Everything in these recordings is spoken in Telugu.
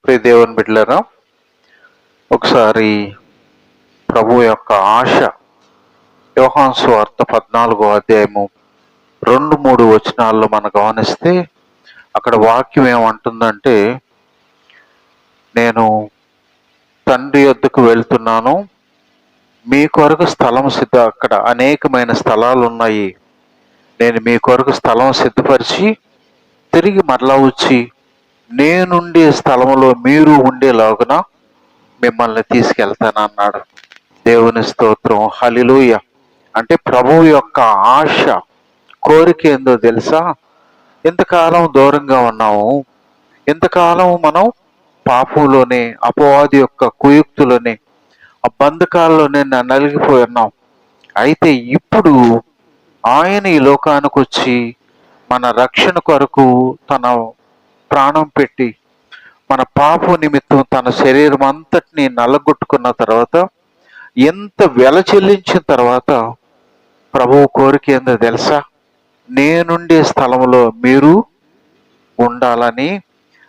ప్రియ దేవుని బిడ్డలారా, ఒకసారి ప్రభు యొక్క ఆశ యోహాను సువార్త 14వ అధ్యాయము 2-3 వచనాల్లో మనం గమనిస్తే అక్కడ వాక్యం ఏమంటుందంటే, నేను తండ్రి యొద్దకు వెళ్తున్నాను, మీ కొరకు స్థలం అక్కడ అనేకమైన స్థలాలు ఉన్నాయి, నేను మీ కొరకు స్థలం సిద్ధపరిచి తిరిగి మరలా వచ్చి నేనుండే స్థలంలో మీరు ఉండేలాగున మిమ్మల్ని తీసుకెళ్తానన్నాడు. దేవుని స్తోత్రం, హల్లెలూయ. అంటే ప్రభువు యొక్క ఆశ, కోరిక ఏందో తెలుసా? ఇంతకాలం దూరంగా ఉన్నాము, ఇంతకాలం మనం పాపంలోనే, అపవాది యొక్క కుయుక్తులోనే, ఆ బంధకాల్లోనే నలిగిపోయి ఉన్నాం. అయితే ఇప్పుడు ఆయన ఈ లోకానికి వచ్చి మన రక్షణ కొరకు తన ప్రాణం పెట్టి మన పాప నిమిత్తం తన శరీరం అంతటిని నల్లగొట్టుకున్న తర్వాత, ఎంత వెల చెల్లించిన తర్వాత ప్రభువు కోరిక ఏందో తెలుసా? నేనుండే స్థలంలో మీరు ఉండాలని,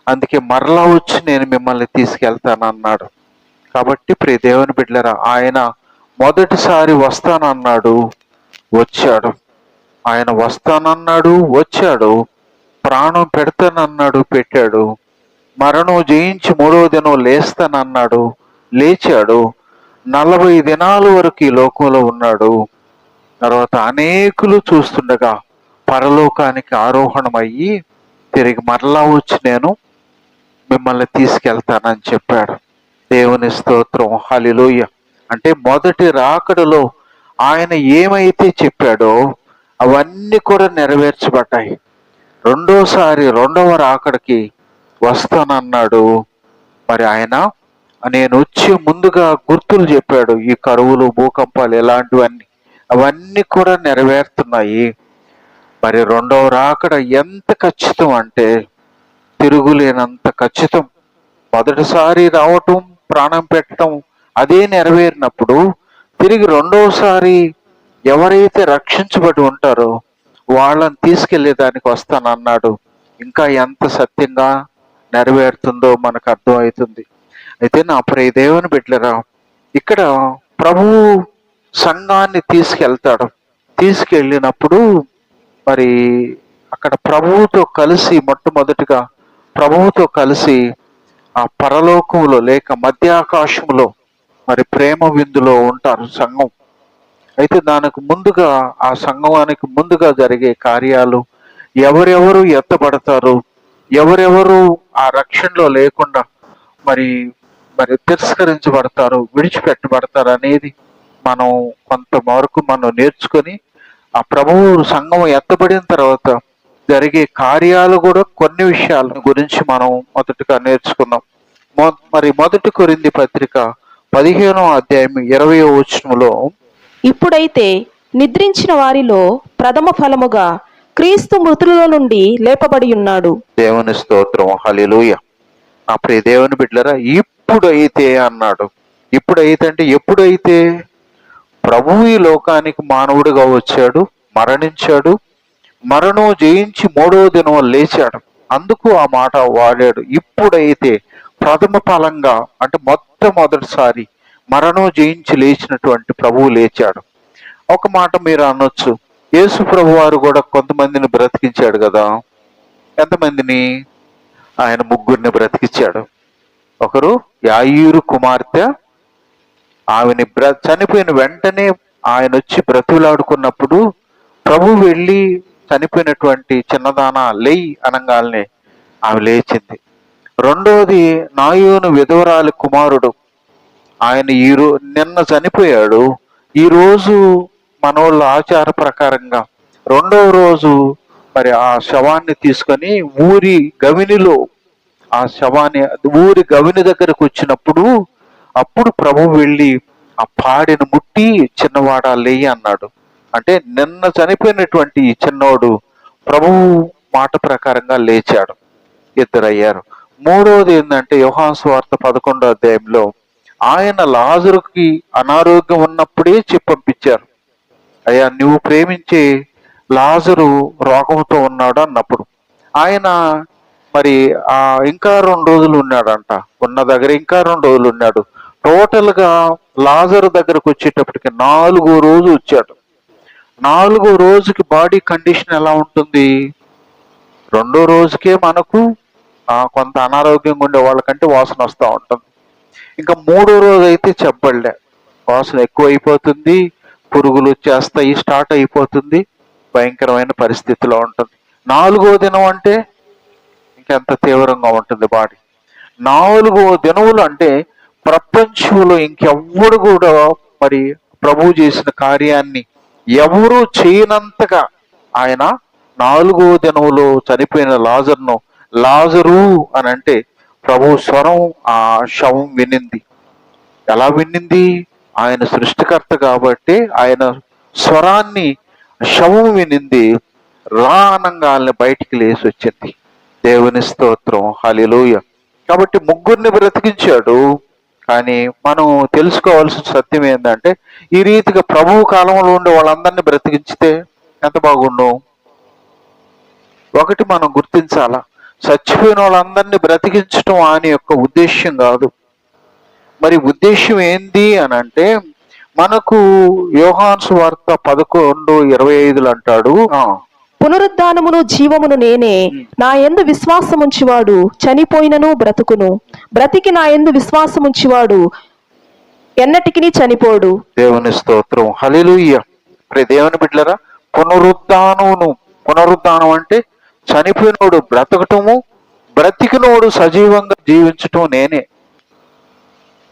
అందుకే మరలా వచ్చి నేను మిమ్మల్ని తీసుకెళ్తానన్నాడు. కాబట్టి ప్రియ దేవుని బిడ్డలారా, ఆయన మొదటిసారి వస్తానన్నాడు, వచ్చాడు. ఆయన వస్తానన్నాడు, వచ్చాడు. ప్రాణం పెడతానన్నాడు, పెట్టాడు. మరణం జయించి 3వ దినం లేస్తానన్నాడు, లేచాడు. 40 దినాల వరకు ఈ లోకంలో ఉన్నాడు. తర్వాత అనేకులు చూస్తుండగా పరలోకానికి ఆరోహణమయ్యి తిరిగి మరలా వచ్చి నేను మిమ్మల్ని తీసుకెళ్తానని చెప్పాడు. దేవుని స్తోత్రం, హల్లెలూయ. అంటే మొదటి రాకడలో ఆయన ఏమైతే చెప్పాడో అవన్నీ కూడా నెరవేర్చబడ్డాయి. రెండవ రాకడికి వస్తానన్నాడు. మరి ఆయన నేను వచ్చే ముందుగా గుర్తులు చెప్పాడు. ఈ కరువులు, భూకంపాలు ఎలాంటివన్నీ, అవన్నీ కూడా నెరవేరుతున్నాయి. మరి రెండవ రాకడ ఎంత ఖచ్చితం అంటే తిరుగులేనంత ఖచ్చితం. మొదటిసారి రావటం, ప్రాణం పెట్టడం అదే నెరవేరినప్పుడు తిరిగి రెండవసారి ఎవరైతే రక్షించబడి ఉంటారో వాళ్ళని తీసుకెళ్లేదానికి వస్తానన్నాడు. ఇంకా ఎంత సత్యంగా నెరవేరుతుందో మనకు అర్థమవుతుంది. అయితే నా ప్రియ దేవుని బిడ్డలారా, ఇక్కడ ప్రభువు సంఘాన్ని తీసుకెళ్తాడు. తీసుకెళ్ళినప్పుడు మరి అక్కడ ప్రభువుతో కలిసి, మొట్టమొదటిగా ప్రభువుతో కలిసి ఆ పరలోకంలో లేక మధ్యాకాశంలో మరి ప్రేమ విందులో ఉంటారు సంఘం. అయితే దానికి ముందుగా, ఆ సంఘానికి ముందుగా జరిగే కార్యాలు, ఎవరెవరు ఎత్తబడతారు, ఎవరెవరు ఆ రక్షణలో లేకుండా మరి మరి తిరస్కరించబడతారు, విడిచిపెట్టబడతారు అనేది మనం కొంతవరకు మనం నేర్చుకొని, ఆ ప్రభువు సంఘం ఎత్తబడిన తర్వాత జరిగే కార్యాలు కూడా కొన్ని విషయాల గురించి మనం మొదటగా నేర్చుకుందాం. మరి 1 కొరింథీ పత్రిక 15వ అధ్యాయం 20వ వచనంలో, ఇప్పుడైతే నిద్రించిన వారిలో ప్రథమ ఫలముగా క్రీస్తు మృతులలో నుండి లేపబడి ఉన్నాడు. దేవుని స్తోత్రం, హల్లెలూయ. నా ప్రియ దేవుని బిడ్డలారా, ఇప్పుడైతే అన్నాడు. ఇప్పుడైతే అంటే ఎప్పుడైతే ప్రభువు ఈ లోకానికి మానవుడిగా వచ్చాడు, మరణించాడు, మరణం జయించి 3వ దినం లేచాడు. అందుకు ఆ మాట వాడాడు. ఇప్పుడైతే ప్రథమ ఫలంగా అంటే మొట్టమొదటిసారి మరణం జయించి లేచినటువంటి ప్రభువు లేచాడు. ఒక మాట మీరు అనొచ్చు, యేసు ప్రభు వారు కూడా కొంతమందిని బ్రతికించాడు కదా. ఎంతమందిని? ఆయన 3 బ్రతికించాడు. ఒకరు యాయీరు కుమార్తె, ఆమెని చనిపోయిన వెంటనే ఆయన వచ్చి బ్రతిలాడుకున్నప్పుడు ప్రభు వెళ్ళి చనిపోయినటువంటి చిన్నదాన లేయి అనగానే ఆమె లేచింది. రెండవది నాయోను విధవరాలి కుమారుడు, ఆయన నిన్న చనిపోయాడు. ఈరోజు మనోళ్ళ ఆచార ప్రకారంగా 2వ రోజు మరి ఆ శవాన్ని తీసుకొని ఊరి గవినిలో, ఆ శవాన్ని ఊరి గవిని దగ్గరకు వచ్చినప్పుడు అప్పుడు ప్రభు వెళ్ళి ఆ పాడిని ముట్టి చిన్నవాడా లేయి అన్నాడు. అంటే నిన్న చనిపోయినటువంటి ఈ చిన్నోడు ప్రభువు మాట ప్రకారంగా లేచాడు. 2 అయ్యారు. మూడవది ఏంటంటే యోహాను సువార్త 11వ అధ్యాయంలో ఆయన లాజరుకి అనారోగ్యం ఉన్నప్పుడే పంపించారు. అయ్యా, నువ్వు ప్రేమించే లాజరు రోగంతో ఉన్నాడు అన్నప్పుడు ఆయన మరి ఇంకా 2 రోజులు ఉన్నాడంట. ఉన్న దగ్గర ఇంకా 2 రోజులు ఉన్నాడు. టోటల్ గా లాజరు దగ్గరకు వచ్చేటప్పటికి 4వ రోజు వచ్చాడు. 4వ రోజుకి బాడీ కండిషన్ ఎలా ఉంటుంది? 2వ రోజుకే మనకు కొంత అనారోగ్యంగా ఉండే వాళ్ళకంటే వాసన వస్తూ ఉంటుంది. ఇంకా 3వ రోజు అయితే చెప్పలే, వాసన ఎక్కువ అయిపోతుంది, పురుగులు వచ్చేస్తాయి, స్టార్ట్ అయిపోతుంది, భయంకరమైన పరిస్థితిలో ఉంటుంది. 4వ దినం అంటే ఇంకెంత తీవ్రంగా ఉంటుంది బాడీ. 4వ దినములు అంటే ప్రపంచంలో ఇంకెవ్వడు కూడా మరి ప్రభువు చేసిన కార్యాన్ని ఎవరూ చేయనంతగా ఆయన 4వ దినములో చనిపోయిన లాజరు అని అంటే ప్రభు స్వరం ఆ శవం వినింది. ఎలా వినింది? ఆయన సృష్టికర్త కాబట్టి ఆయన స్వరాన్ని శవం వినింది. రానంగాల్ని బయటికి లేచి వచ్చింది. దేవుని స్తోత్రం, హల్లెలూయ. కాబట్టి 3 బ్రతికించాడు. కానీ మనం తెలుసుకోవాల్సిన సత్యం ఏంటంటే, ఈ రీతిగా ప్రభువు కాలంలో ఉండే వాళ్ళందరినీ బ్రతికించితే ఎంత బాగుండు. ఒకటి మనం గుర్తించాలా, చచ్చిపోయిన వాళ్ళందరినీ బ్రతికించడం ఆయన యొక్క ఉద్దేశ్యం కాదు. మరి ఉద్దేశం ఏంది అని అంటే, మనకు యోహాను సువార్త 11:25 అంటాడు, పునరుద్ధానమును జీవమును నేనే, నా యందు విశ్వాసముంచివాడు చనిపోయినను బ్రతుకును, బ్రతికి నా యందు విశ్వాసముంచివాడు ఎన్నటికి చనిపోడు. దేవుని స్తోత్రం, హల్లెలూయ. ప్రియ దేవుని బిడ్డలారా, పునరుద్ధానం అంటే చనిపోయినోడు బ్రతకటము, బ్రతికినోడు సజీవంగా జీవించటం నేనే.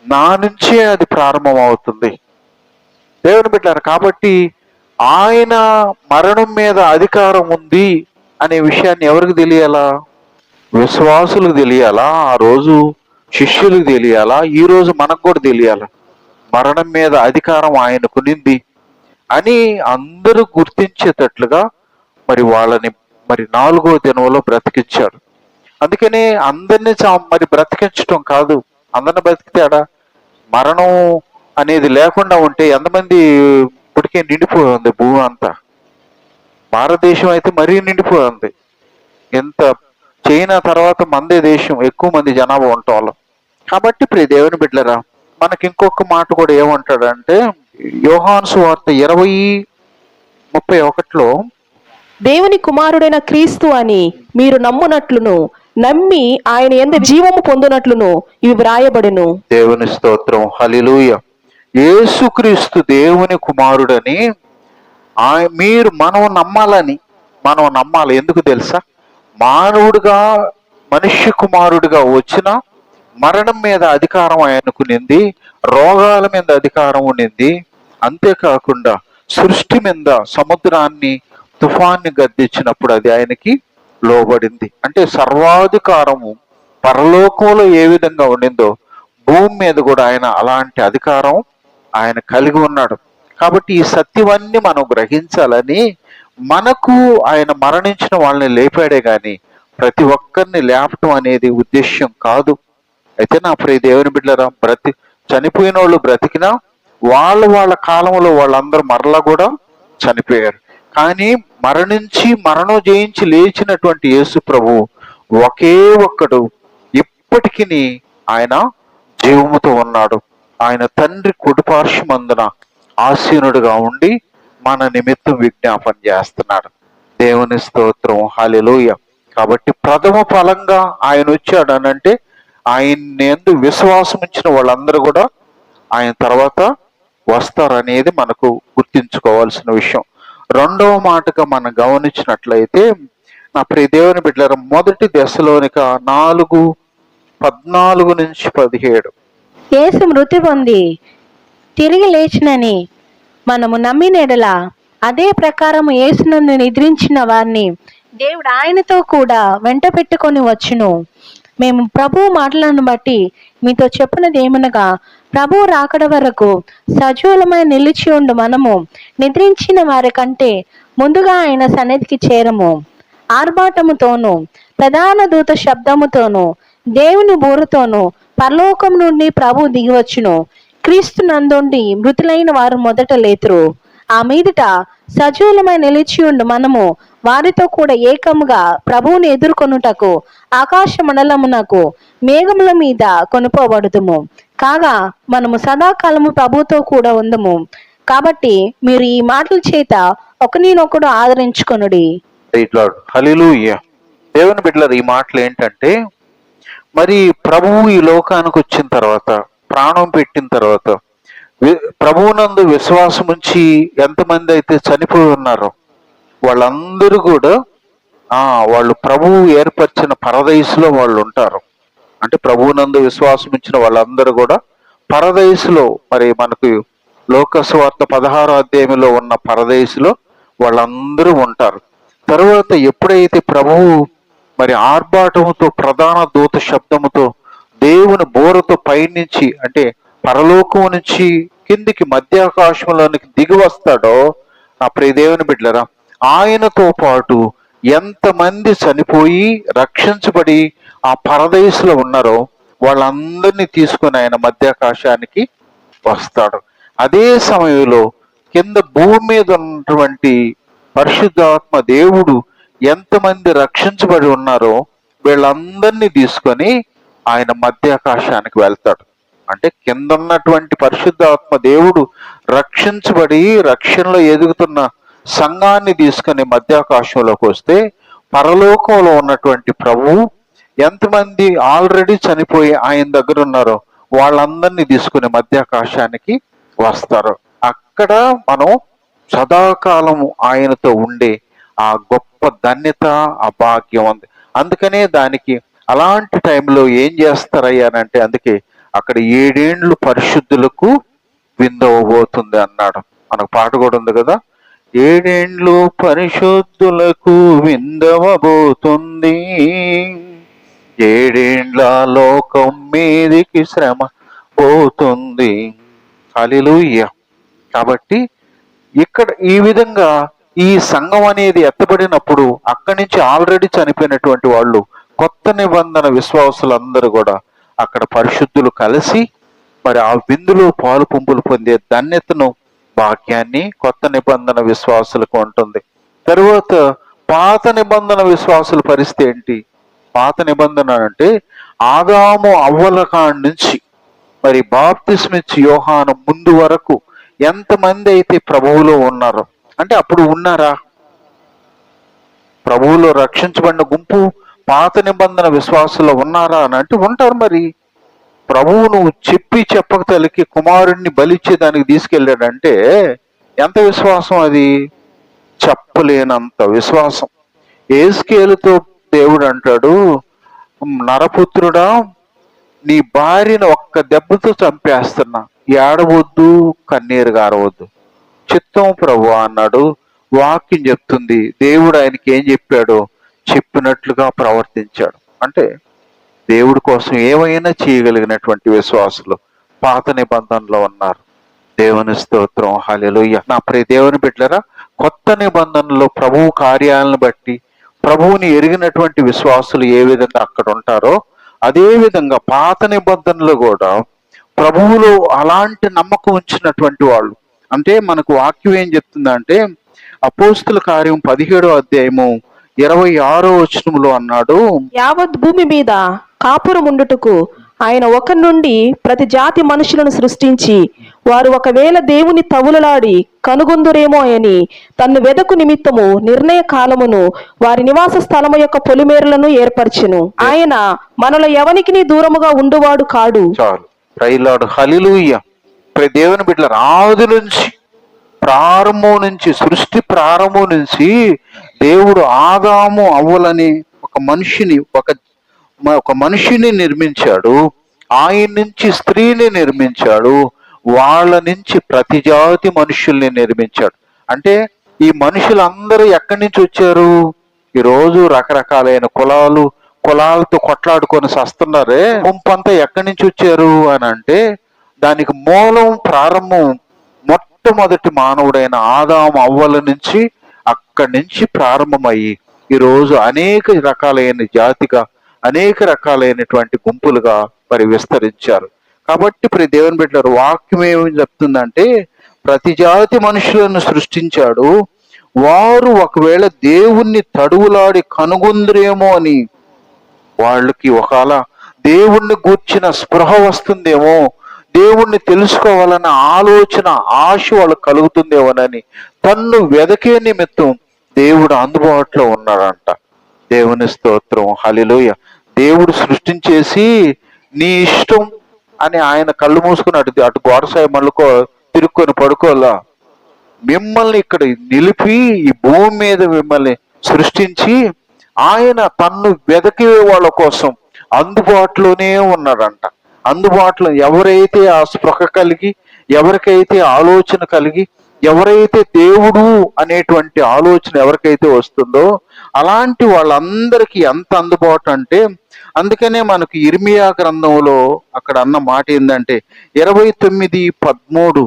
నా నుంచే అది ప్రారంభం అవుతుంది. దేవుని బిడ్డలారా, కాబట్టి ఆయన మరణం మీద అధికారం ఉంది అనే విషయాన్ని ఎవరికి తెలియాలా? విశ్వాసులకు తెలియాలా? ఆ రోజు శిష్యులకు తెలియాలా? ఈ రోజు మనకు కూడా తెలియాలా? మరణం మీద అధికారం ఆయనకునింది అని అందరూ గుర్తించేటట్లుగా మరి వాళ్ళని మరి 4వ దినంలో బ్రతికించాడు. అందుకనే అందరినీ మరి బ్రతికించటం కాదు. అందరిని బ్రతికితాడా? మరణం అనేది లేకుండా ఉంటే ఎంతమంది ఇప్పటికే నిండిపోయి ఉంది భూమి అంతా. భారతదేశం అయితే మరీ నిండిపోయి ఉంది. ఎంత చైనా తర్వాత మందే దేశం, ఎక్కువ మంది జనాభా ఉండటం వల్ల. కాబట్టి ప్రియ దేవుని బిడ్డలారా, మనకి ఇంకొక మాట కూడా ఏమంటాడంటే, యోహాను సువార్త 20:31 దేవుని కుమారుడైన క్రీస్తు అని మీరు నమ్మునట్లును, నమ్మి ఆయన యందు జీవము పొందునట్లును ఇవి వ్రాయబడెను. దేవుని స్తోత్రం, హల్లెలూయ. యేసుక్రీస్తు దేవుని కుమారుడని మనం నమ్మాలి. ఎందుకు తెలుసా? మానవుడిగా, మనుష్య కుమారుడిగా వచ్చిన మరణం మీద అధికారం ఆయనకునింది, రోగాల మీద అధికారం ఉన్నింది. అంతేకాకుండా సృష్టి మీద సముద్రాన్ని, తుఫాన్ని గద్దించినప్పుడు అది ఆయనకి లోబడింది. అంటే సర్వాధికారము పరలోకంలో ఏ విధంగా ఉండిందో భూమి మీద కూడా ఆయన అలాంటి అధికారం ఆయన కలిగి ఉన్నాడు. కాబట్టి ఈ సత్యవన్నీ మనం గ్రహించాలని, మనకు ఆయన మరణించిన వాళ్ళని లేపాడే గాని ప్రతి ఒక్కరిని లేపటం అనేది ఉద్దేశ్యం కాదు. అయితే నా ప్రియ దేవుని బిడ్డలారా, చనిపోయిన వాళ్ళు బ్రతికినా వాళ్ళ కాలంలో వాళ్ళందరూ మరలా కూడా చనిపోయారు. కానీ మరణం జయించి లేచినటువంటి యేసు ప్రభు ఒకే ఒక్కడు ఇప్పటికీ ఆయన జీవముతో ఉన్నాడు. ఆయన తండ్రి కుడిపార్శ్వమందున ఆసీనుడుగా ఉండి మన నిమిత్తం విజ్ఞాపన చేస్తున్నాడు. దేవుని స్తోత్రం, హల్లెలూయ. కాబట్టి ప్రథమ ఫలంగా ఆయన వచ్చాడు అనంటే, ఆయన యందు విశ్వాసం ఉంచిన వాళ్ళందరూ కూడా ఆయన తర్వాత వస్తారనేది మనకు గుర్తించుకోవాల్సిన విషయం. రెండవ మాటగా మనం గమనించినట్లయితే, నా ప్రియ దేవుని బిడ్డలారా, 1 దెస్సలోనిక 4:14-17 యేసు మృతి పొంది తిరిగి లేచినని మనము నమ్మినెడల అదే ప్రకారము యేసునందు నిద్రించిన వారిని దేవుడు ఆయనతో కూడా వెంట పెట్టుకొని వచ్చును. మేము ప్రభువు మాటలను బట్టి మీతో చెప్పినది ఏమనగా, ప్రభువు రాకడ వరకు సజీవులమై నిలిచి ఉండు మనము నిద్రించిన వారి కంటే ముందుగా ఆయన సన్నిధికి చేరము. ఆర్భాటముతోనూ ప్రధాన దూత శబ్దముతోనూ దేవుని బూరతోనూ పరలోకం నుండి ప్రభు దిగివచ్చును. క్రీస్తు నందుండి మృతులైన వారు మొదట లేతురు. ఆ మీదట సజీవులమై నిలిచి ఉండు మనము వారితో కూడా ఏకముగా ప్రభువుని ఎదుర్కొనుటకు ఆకాశ మండలమునకు మేఘముల మీద కొనుపోబడుదుము. కాగా మనము సదాకాలము ప్రభువుతో కూడా ఉందము. కాబట్టి మీరు ఈ మాటల చేత ఒకరినొకడు ఆదరించుకొనుడి. హల్లెలూయా. దేవుని బిడ్డలారా, ఈ మాటలు ఏంటంటే, మరి ప్రభువు ఈ లోకానికి వచ్చిన తర్వాత, ప్రాణం పెట్టిన తర్వాత, ప్రభువునందు విశ్వాసం ఉంచి ఎంతమంది అయితే చనిపోయి ఉన్నారో వాళ్ళందరూ కూడా వాళ్ళు ప్రభువు ఏర్పరిచిన పరదైసులో వాళ్ళు ఉంటారు. అంటే ప్రభువునందు విశ్వాసం ఉంచిన వాళ్ళందరూ కూడా పరదైసులో, మరి మనకు లోకసువార్త 16వ అధ్యాయంలో ఉన్న పరదైసులో వాళ్ళందరూ ఉంటారు. తరువాత ఎప్పుడైతే ప్రభువు మరి ఆర్భాటముతో, ప్రధాన దూత శబ్దముతో, దేవుని బోరతో పైనుంచి, అంటే పరలోకం నుంచి కిందికి మధ్యాకాశంలోనికి దిగి వస్తాడో, నా ప్రియ దేవుని బిడ్డలారా, ఆయనతో పాటు ఎంతమంది చనిపోయి రక్షించబడి ఆ పరదేశంలో ఉన్నారో వాళ్ళందరినీ తీసుకుని ఆయన మధ్యాకాశానికి వస్తాడు. అదే సమయంలో కింద భూమి మీద ఉన్నటువంటి పరిశుద్ధాత్మ దేవుడు ఎంతమంది రక్షించబడి ఉన్నారో వీళ్ళందరినీ తీసుకొని ఆయన మధ్యాకాశానికి వెళ్తాడు. అంటే కింద ఉన్నటువంటి పరిశుద్ధాత్మ దేవుడు రక్షించబడి రక్షణలో ఎదుగుతున్న సంఘాన్ని తీసుకుని మధ్యాకాశంలోకి వస్తే, పరలోకంలో ఉన్నటువంటి ప్రభువు ఎంతమంది ఆల్రెడీ చనిపోయి ఆయన దగ్గర ఉన్నారో వాళ్ళందరినీ తీసుకుని మధ్యాకాశానికి వస్తారు. అక్కడ మనం సదాకాలము ఆయనతో ఉండే ఆ గొప్ప ధన్యత, ఆ భాగ్యం ఉంది. అందుకనే దానికి అలాంటి టైంలో ఏం చేస్తారయ్యానంటే, అందుకే అక్కడ 7 ఏండ్లు పరిశుద్ధులకు విందవబోతుంది అన్నాడు. మనకు పాట కూడా ఉంది కదా, 7 ఏండ్లు పరిశుద్ధులకు విందవబోతుంది, 7 ఏండ్ల లోకం మీదికి శ్రమ పోతుంది. హల్లెలూయా. కాబట్టి ఇక్కడ ఈ విధంగా ఈ సంఘం అనేది ఎత్తబడినప్పుడు అక్కడి నుంచి ఆల్రెడీ చనిపోయినటువంటి వాళ్ళు, కొత్త నిబంధన విశ్వాసులందరూ కూడా అక్కడ పరిశుద్ధులు కలిసి మరి ఆ విందులో పాలు పంపులు పొందే ధన్యతను, భాగ్యాన్ని కొత్త నిబంధన విశ్వాసులకు ఉంటుంది. తరువాత పాత నిబంధన విశ్వాసుల పరిస్థితి ఏంటి? పాత నిబంధన అంటే ఆదాము అవ్వల కాడి నుంచి మరి బాప్తిస్మిచ్చి యోహాను ముందు వరకు ఎంతమంది అయితే ప్రభువులో ఉన్నారో, అంటే అప్పుడు ఉన్నారా? ప్రభువులో రక్షించబడిన గుంపు పాత నిబంధన విశ్వాసులో ఉన్నారా అని అంటే ఉంటారు. మరి ప్రభువును చెప్పి చెప్పక తలకి కుమారుడిని బలిచ్చే దానికి తీసుకెళ్ళాడంటే ఎంత విశ్వాసం అది? చెప్పలేనంత విశ్వాసం. యేసుకేలుతో దేవుడు అంటాడు, నరపుత్రుడా, నీ భార్యను ఒక్క దెబ్బతో చంపేస్తున్నా, ఏడవద్దు, కన్నీరు గారవద్దు, చిత్తం ప్రభు అన్నాడు. వాక్యం చెప్తుంది, దేవుడు ఆయనకి ఏం చెప్పాడో చెప్పినట్లుగా ప్రవర్తించాడు. అంటే దేవుడి కోసం ఏమైనా చేయగలిగినటువంటి విశ్వాసులు పాత నిబంధనలో ఉన్నారు. దేవుని స్తోత్రం, హల్లెలూయా. నా ప్రియ దేవుని బిడ్డలారా, కొత్త నిబంధనలో ప్రభువు కార్యాలను బట్టి ప్రభువుని ఎరిగినటువంటి విశ్వాసులు ఏ విధంగా అక్కడ ఉంటారో, అదే విధంగా పాత నిబంధనలు కూడా ప్రభువులో అలాంటి నమ్మకం ఉంచినటువంటి వాళ్ళు. అంటే మనకు వాక్యం ఏం చెప్తుందంటే, అపోస్తుల కార్యం 17వ అధ్యాయము 26వ వచనంలో అన్నాడు, యావత్ భూమి మీద కాపురముండుటకు ఆయన ఒక నుండి ప్రతి జాతి మనుషులను సృష్టించి, వారు ఒకవేళ దేవుని తవులలాడి కనుగొందురేమో అని తన్ను వెదకు నిమిత్తము నిర్ణయ కాలమును వారి నివాస స్థలము యొక్క పొలిమేరలను ఏర్పరచెను. ఆయన మనలో ఎవనికిని దూరముగా ఉండువాడు కాడు. చాలు. ప్రైలాడు, హల్లెలూయా. దేవుని బిడ్డల ఆది నుంచి, ప్రారంభం నుంచి, సృష్టి ప్రారంభం నుంచి దేవుడు ఆదాము అవ్వలని ఒక మనిషిని నిర్మించాడు. ఆయన నుంచి స్త్రీని నిర్మించాడు. వాళ్ళ నుంచి ప్రతి జాతి మనుషుల్ని నిర్మించాడు. అంటే ఈ మనుషులందరూ ఎక్కడి నుంచి వచ్చారు? ఈరోజు రకరకాలైన కులాలతో కొట్లాడుకొని సస్తున్నారే, గుంపంతా ఎక్కడి నుంచి వచ్చారు అని అంటే, దానికి మూలం, ప్రారంభం మొట్టమొదటి మానవుడైన ఆదాము అవ్వల నుంచి, అక్కడి నుంచి ప్రారంభమయ్యి ఈరోజు అనేక రకాలైన జాతిగా, అనేక రకాలైనటువంటి గుంపులుగా మరి విస్తరించారు. కాబట్టి ప్రతి దేవుని బిడ్డలారా, వాక్యం ఏమి చెప్తుందంటే, ప్రతి జాతి మనుషులను సృష్టించాడు. వారు ఒకవేళ దేవుణ్ణి తడువులాడి కనుగొందురేమో అని, వాళ్ళకి ఒకవేళ దేవుణ్ణి గూర్చిన స్పృహ వస్తుందేమో, దేవుణ్ణి తెలుసుకోవాలన్న ఆలోచన ఆశ వాళ్ళకి కలుగుతుందేమోనని తన్ను వెదకే నిమిత్తం దేవుడు అందుబాటులో ఉన్నాడంట. దేవుని స్తోత్రం, హల్లెలూయా. దేవుడు సృష్టించేసి నీ ఇష్టం అని ఆయన కళ్ళు మూసుకుని అటు గోడసాయి మళ్ళుకో తిరుక్కొని పడుకోలా. మిమ్మల్ని ఇక్కడ నిలిపి ఈ భూమి మీద మిమ్మల్ని సృష్టించి ఆయన తన్ను వెదకే వాళ్ళ కోసం అందుబాటులోనే ఉన్నాడంట. అందుబాటులో ఎవరైతే ఆ స్పృహ కలిగి, ఎవరికైతే ఆలోచన కలిగి, ఎవరైతే దేవుడు అనేటువంటి ఆలోచన ఎవరికైతే వస్తుందో అలాంటి వాళ్ళందరికీ ఎంత అందుబాటు అంటే, అందుకనే మనకు ఇర్మియా గ్రంథంలో అక్కడ అన్న మాట ఏంటంటే 29:13,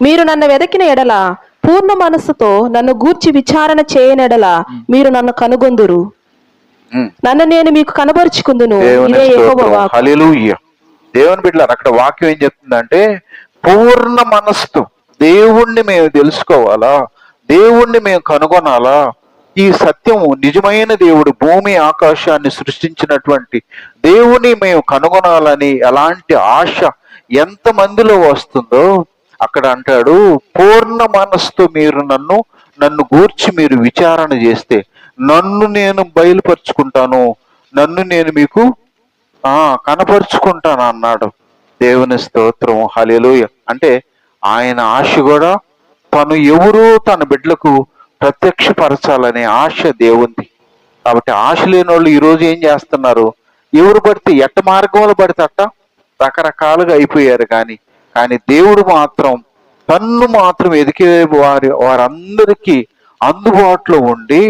మీరు నన్ను వెదకిన ఎడల పూర్ణ మనస్సుతో నన్ను గూర్చి విచారణ చేయనెడల మీరు నన్ను కనుగొందురు, నన్ను నేను మీకు కనబరుచుకుందును. ఇదే యెహోవా వాక్కు. హల్లెలూయా. దేవుని బిడ్డలారా, అక్కడ వాక్యం ఏం చెప్తుందంటే పూర్ణ మనస్సుతో దేవుణ్ణి మేము తెలుసుకోవాలా, దేవుణ్ణి మేము కనుగొనాలా. ఈ సత్యము నిజమైన దేవుడు భూమి ఆకాశాన్ని సృష్టించినటువంటి దేవుని మేము కనుగొనాలని ఎలాంటి ఆశ ఎంత మందిలో వస్తుందో అక్కడ అంటాడు, పూర్ణ మనస్సుతో మీరు నన్ను గూర్చి మీరు విచారణ చేస్తే నన్ను నేను బయలుపరుచుకుంటాను, నన్ను నేను మీకు కనపరుచుకుంటాను అన్నాడు. దేవుని స్తోత్రం, హల్లెలూయా. అంటే ఆయన ఆశ కూడా తను ఎవరో తన బిడ్డలకు ప్రత్యక్షపరచాలనే ఆశ దేవుంది. కాబట్టి ఆశ లేని వాళ్ళు ఈరోజు ఏం చేస్తున్నారు, ఎవరు పడితే ఎట్ట మార్గంలో పడితే అట్ట రకరకాలుగా అయిపోయారు. కానీ దేవుడు మాత్రం తన్ను మాత్రం ఎదికే వారందరికీ అందుబాటులో ఉండి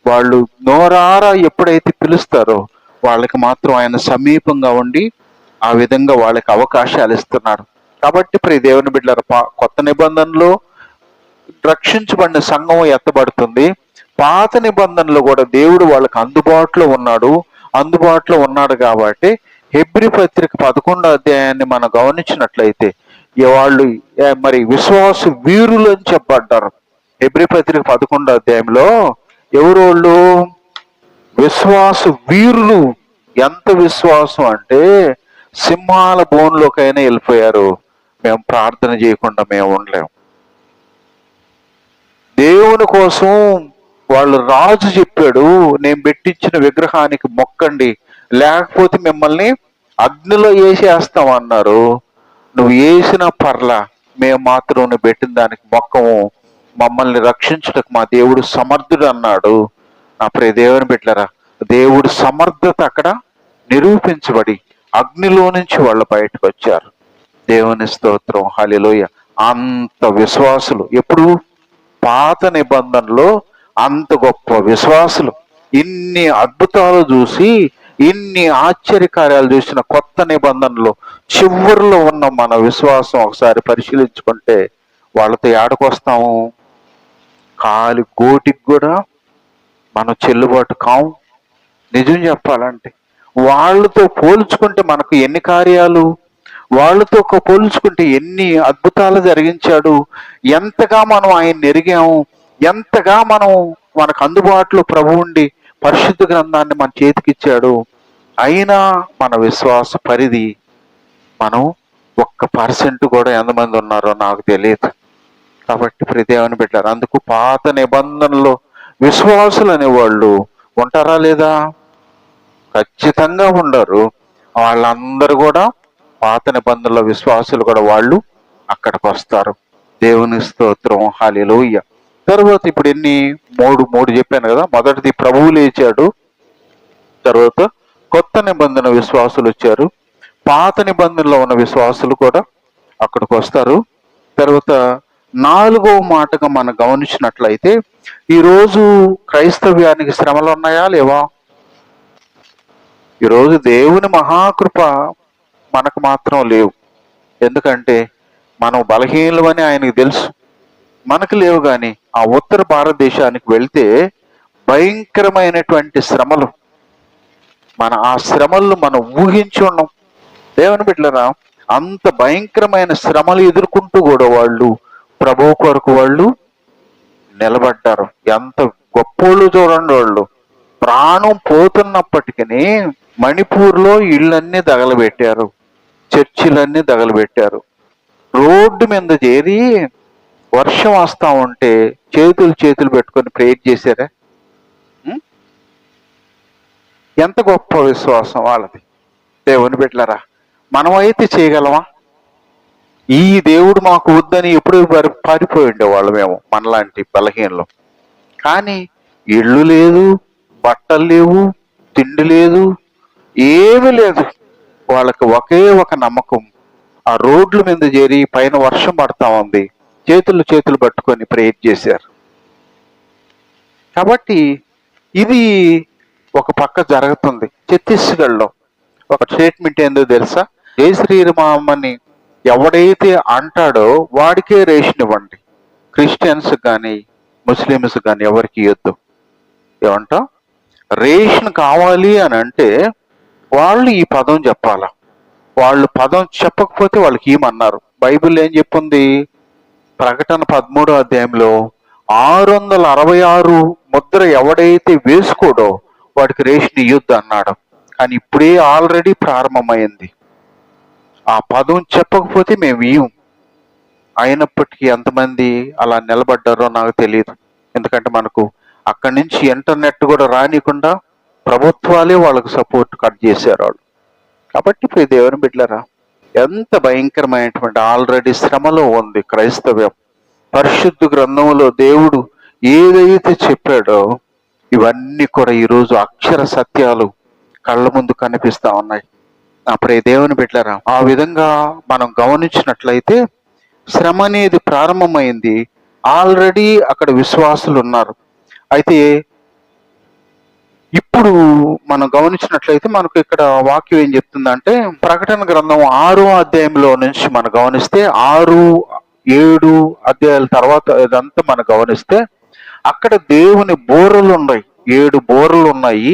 వాళ్ళు నోరారా ఎప్పుడైతే పిలుస్తారో వాళ్ళకి మాత్రం ఆయన సమీపంగా ఉండి ఆ విధంగా వాళ్ళకి అవకాశాలు ఇస్తున్నాడు. కాబట్టి ప్రియ దేవుని బిడ్డలారా, కొత్త నిబంధనలో రక్షించబడిన సంఘం ఎత్తబడుతుంది. పాత నిబంధనలో కూడా దేవుడు వాళ్ళకి అందుబాటులో ఉన్నాడు కాబట్టి హెబ్రీ పత్రిక 11వ అధ్యాయాన్ని మనం గమనించినట్లయితే వాళ్ళు మరి విశ్వాస వీరులు అని చెప్పబడ్డారు. హెబ్రీ పత్రిక 11వ అధ్యాయంలో ఎవరు వాళ్ళు? విశ్వాస వీరులు. ఎంత విశ్వాసం అంటే సింహాల బోన్లోకైనా వెళ్ళిపోయారు. మేము ప్రార్థన చేయకుండా మేము ఉండలేము. దేవుని కోసం వాళ్ళు రాజు చెప్పాడు, నేను పెట్టించిన విగ్రహానికి మొక్కండి లేకపోతే మిమ్మల్ని అగ్నిలో వేసేస్తాం అన్నారు. నువ్వు వేసిన పర్లా, మేము మాత్రం నువ్వు పెట్టిన దానికి మొక్కము, మమ్మల్ని రక్షించుటకు మా దేవుడు సమర్థుడు అన్నాడు. నా ప్రియ దేవుని బిడ్డలారా, దేవుడు సమర్థత అక్కడ నిరూపించబడి అగ్నిలో నుంచి వాళ్ళు బయటకు వచ్చారు. దేవుని స్తోత్రం, హల్లెలూయా. అంత విశ్వాసులు ఎప్పుడు పాత నిబంధనలో అంత గొప్ప విశ్వాసులు, ఇన్ని అద్భుతాలు చూసి ఇన్ని ఆశ్చర్యకార్యాలు చూసిన కొత్త నిబంధనలో చివరిలో ఉన్న మన విశ్వాసం ఒకసారి పరిశీలించుకుంటే వాళ్ళతో ఏడకొస్తాము, కాలి గోటికి కూడా మనం చెల్లుబాటు కాము. నిజం చెప్పాలంటే వాళ్ళతో పోల్చుకుంటే మనకు ఎన్ని కార్యాలు, వాళ్ళతో పోల్చుకుంటే ఎన్ని అద్భుతాలు జరిగించాడు, ఎంతగా మనం ఆయన ఎరిగాము, ఎంతగా మనకు అందుబాటులో ప్రభు ఉండి పరిశుద్ధ గ్రంథాన్ని మన చేతికిచ్చాడు. అయినా మన విశ్వాస పరిధి మనం 1% కూడా ఎంతమంది ఉన్నారో నాకు తెలియదు. కాబట్టి ప్రదేవాన్ని పెట్టారు. అందుకు పాత నిబంధనలో విశ్వాసులు అనేవాళ్ళు ఉంటారా లేదా? ఖచ్చితంగా ఉండరు. వాళ్ళందరూ కూడా పాత నిబంధనల విశ్వాసులు కూడా వాళ్ళు అక్కడికి వస్తారు. దేవుని స్తోత్రం, హల్లెలూయా. తర్వాత ఇప్పుడు మూడు చెప్పాను కదా. మొదటిది ప్రభువు లేచాడు, తర్వాత కొత్త నిబంధన విశ్వాసులు వచ్చారు, పాత నిబంధనలో ఉన్న విశ్వాసులు కూడా అక్కడికి వస్తారు. తర్వాత 4వ మాటగా మనం గమనించినట్లయితే ఈరోజు క్రైస్తవ్యానికి శ్రమలు ఉన్నాయా లేవా? ఈరోజు దేవుని మహాకృప మనకు మాత్రం లేవు. ఎందుకంటే మనం బలహీనమని ఆయనకు తెలుసు, మనకు లేవు. కానీ ఆ ఉత్తర భారతదేశానికి వెళ్తే భయంకరమైనటువంటి శ్రమలు, ఆ శ్రమలను మనం ఊహించి ఉన్నాం. దేవుని బిడ్డలారా, అంత భయంకరమైన శ్రమలు ఎదుర్కొంటూ కూడా వాళ్ళు ప్రభు కొరకు వాళ్ళు నిలబడ్డారు. ఎంత గొప్పోళ్ళు చూడండి వాళ్ళు. ప్రాణం పోతున్నప్పటికీ మణిపూర్లో ఇళ్ళన్నీ తగలబెట్టారు, చర్చిలన్నీ తగలబెట్టారు. రోడ్డు మీద చేరి వర్షం వస్తా ఉంటే చేతులు పెట్టుకొని ప్రేయర్ చేశారా? ఉం? ఎంత గొప్ప విశ్వాసం వాళ్ళది. దేవుని బిడ్డలారా, మనమైతే చేయగలమా? ఈ దేవుడు మాకు వద్దని ఎప్పుడు పారిపోయి ఉండేవాళ్ళు మేము, మనలాంటి బలహీనలు. కానీ ఇళ్ళు లేదు, బట్టలు లేవు, తిండి లేదు, ఏమీ లేదు. వాళ్ళకి ఒకే ఒక నమ్మకం. ఆ రోడ్ల మీద చేరి పైన వర్షం పడతా ఉంది, చేతులు పట్టుకొని ప్రేయర్ చేశారు. కాబట్టి ఇది ఒక పక్క జరుగుతుంది. ఛత్తీస్గఢ్లో ఒక స్టేట్మెంట్ ఏందో తెలుసా? జై శ్రీరామని ఎవడైతే అంటాడో వాడికే రేషన్ ఇవ్వండి, క్రిస్టియన్స్ కానీ ముస్లిమ్స్ కానీ ఎవరికి ఇవ్వద్దు. ఏమంటా? రేషన్ కావాలి అని అంటే వాళ్ళు ఈ పదం చెప్పాలా. వాళ్ళు పదం చెప్పకపోతే వాళ్ళకి ఏమన్నారు? బైబిల్ ఏం చెప్పింది? ప్రకటన 13వ అధ్యాయంలో 666 ముద్ర ఎవడైతే వేసుకోడో వాడికి రేషన్ ఇయ్యొద్దు అన్నాడు. కానీ ఇప్పుడే ఆల్రెడీ ప్రారంభమైంది. ఆ పదం చెప్పకపోతే మేము ఇయ్యం. అయినప్పటికీ ఎంతమంది అలా నిలబడ్డారో నాకు తెలియదు. ఎందుకంటే మనకు అక్కడి నుంచి ఇంటర్నెట్ కూడా రానికుండా ప్రభుత్వాలే వాళ్ళకు సపోర్ట్ కట్ చేశారు వాళ్ళు. కాబట్టి ఇప్పుడు దేవుని బిడ్డలారా, ఎంత భయంకరమైనటువంటి ఆల్రెడీ శ్రమలో ఉంది క్రైస్తవ్యం. పరిశుద్ధ గ్రంథంలో దేవుడు ఏదైతే చెప్పాడో ఇవన్నీ కూడా ఈరోజు అక్షర సత్యాలు కళ్ళ ముందు కనిపిస్తా ఉన్నాయి. అప్పుడే దేవుని బిడ్డలారా, ఆ విధంగా మనం గమనించినట్లయితే శ్రమ అనేది ప్రారంభమైంది. ఆల్రెడీ అక్కడ విశ్వాసులు ఉన్నారు. అయితే ఇప్పుడు మనం గమనించినట్లయితే మనకు ఇక్కడ వాక్యం ఏం చెప్తుందంటే, ప్రకటన గ్రంథం 6వ అధ్యాయంలో నుంచి మనం గమనిస్తే 6, 7 అధ్యాయాల తర్వాత ఇదంతా మనం గమనిస్తే అక్కడ దేవుని బోరలు ఉన్నాయి. 7 బోరలు ఉన్నాయి,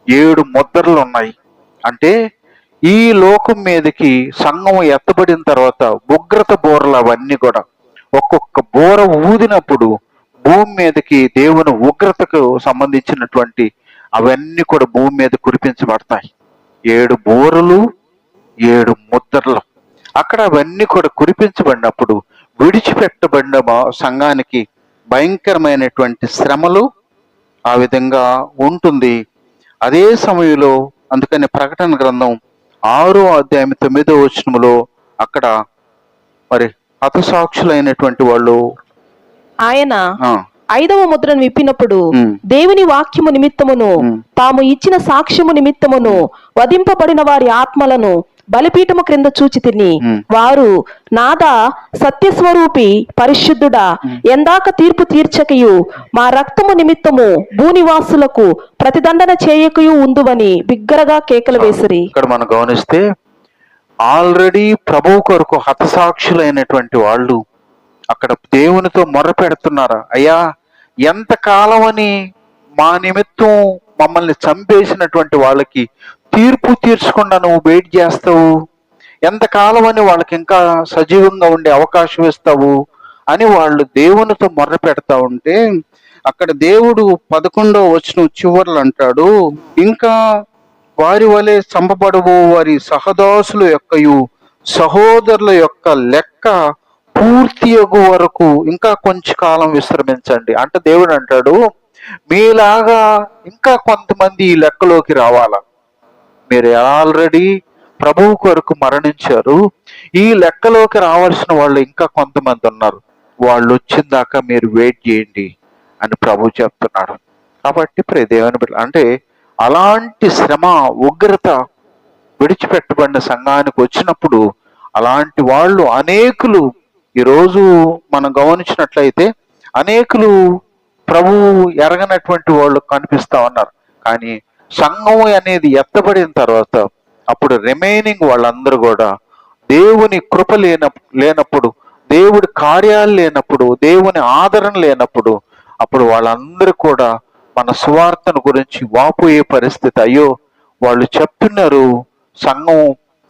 7 ముద్రలు ఉన్నాయి. అంటే ఈ లోకం మీదకి సంఘం ఎత్తబడిన తర్వాత ఉగ్రత బోరలు అవన్నీ కూడా ఒక్కొక్క బోర ఊదినప్పుడు భూమి మీదకి దేవుని ఉగ్రతకు సంబంధించినటువంటి అవన్నీ కూడా భూమి మీద కురిపించబడతాయి. 7 బోరలు, 7 ముద్రలు. అక్కడ అవన్నీ కూడా కురిపించబడినప్పుడు విడిచిపెట్టబడిన సంఘానికి భయంకరమైనటువంటి శ్రమలు ఆ విధంగా ఉంటుంది. అదే సమయంలో అందుకని ప్రకటన గ్రంథం 6వ అధ్యాయం 9వ వచనములో అక్కడ మరి హతసాక్షులైనటువంటి వాళ్ళు ఆయన 5వ ముద్రను విప్పినప్పుడు దేవుని వాక్యము నిమిత్తమును తాము ఇచ్చిన సాక్ష్యము నిమిత్తమును వధింపబడిన వారి ఆత్మలను బలిపీఠము క్రింద చూచి తిని వారు, నాదా సత్యస్వరూపి పరిశుద్ధుడా, ఎందాక తీర్పు తీర్చకయు మా రక్తము నిమిత్తము భూనివాసులకు ప్రతిదండన చేయకయు ఉందువని బిగ్గరగా కేకలు వేసిరి. ఇక్కడ మనం గమనిస్తే ఆల్రెడీ ప్రభువు కొరకు హతసాక్షులైనటువంటి వాళ్ళు అక్కడ దేవునితో మొర్ర పెడుతున్నారా? అయ్యా, ఎంతకాలం అని మా నిమిత్తం మమ్మల్ని చంపేసినటువంటి వాళ్ళకి తీర్పు తీర్చకుండా నువ్వు వెయిట్ చేస్తావు? ఎంతకాలం అని వాళ్ళకి ఇంకా సజీవంగా ఉండే అవకాశం ఇస్తావు అని వాళ్ళు దేవునితో మొర్ర పెడతా ఉంటే అక్కడ దేవుడు 11వ వచనం చివర్లు అంటాడు, ఇంకా వారి వలె చంపబడవు వారి సహదాసుల యొక్కయు సహోదరుల యొక్క లెక్క పూర్తి అగు వరకు ఇంకా కొంచెం కాలం విశ్రమించండి. అంటే దేవుడు అంటాడు, మీలాగా ఇంకా కొంతమంది ఈ లెక్కలోకి రావాలా. మీరు ఆల్రెడీ ప్రభువు కొరకు మరణించారు, ఈ లెక్కలోకి రావాల్సిన వాళ్ళు ఇంకా కొంతమంది ఉన్నారు. వాళ్ళు వచ్చిన దాకా మీరు వెయిట్ చేయండి అని ప్రభు చెప్తున్నాడు. కాబట్టి దేవుని బిడ్డ అంటే అలాంటి శ్రమ ఉగ్రత విడిచిపెట్టబడిన సంఘానికి వచ్చినప్పుడు అలాంటి వాళ్ళు అనేకులు ఈరోజు మనం గమనించినట్లయితే అనేకులు ప్రభువు ఎరగనటువంటి వాళ్ళు కనిపిస్తా ఉన్నారు. కానీ సంఘం అనేది ఎత్తబడిన తర్వాత అప్పుడు రిమైనింగ్ వాళ్ళందరూ కూడా దేవుని కృప లేనప్పుడు, దేవుడి కార్యాలు లేనప్పుడు, దేవుని ఆదరణ లేనప్పుడు అప్పుడు వాళ్ళందరూ కూడా మన సువార్తను గురించి వాపోయే పరిస్థితి. అయ్యో, వాళ్ళు చెప్తున్నారు సంఘం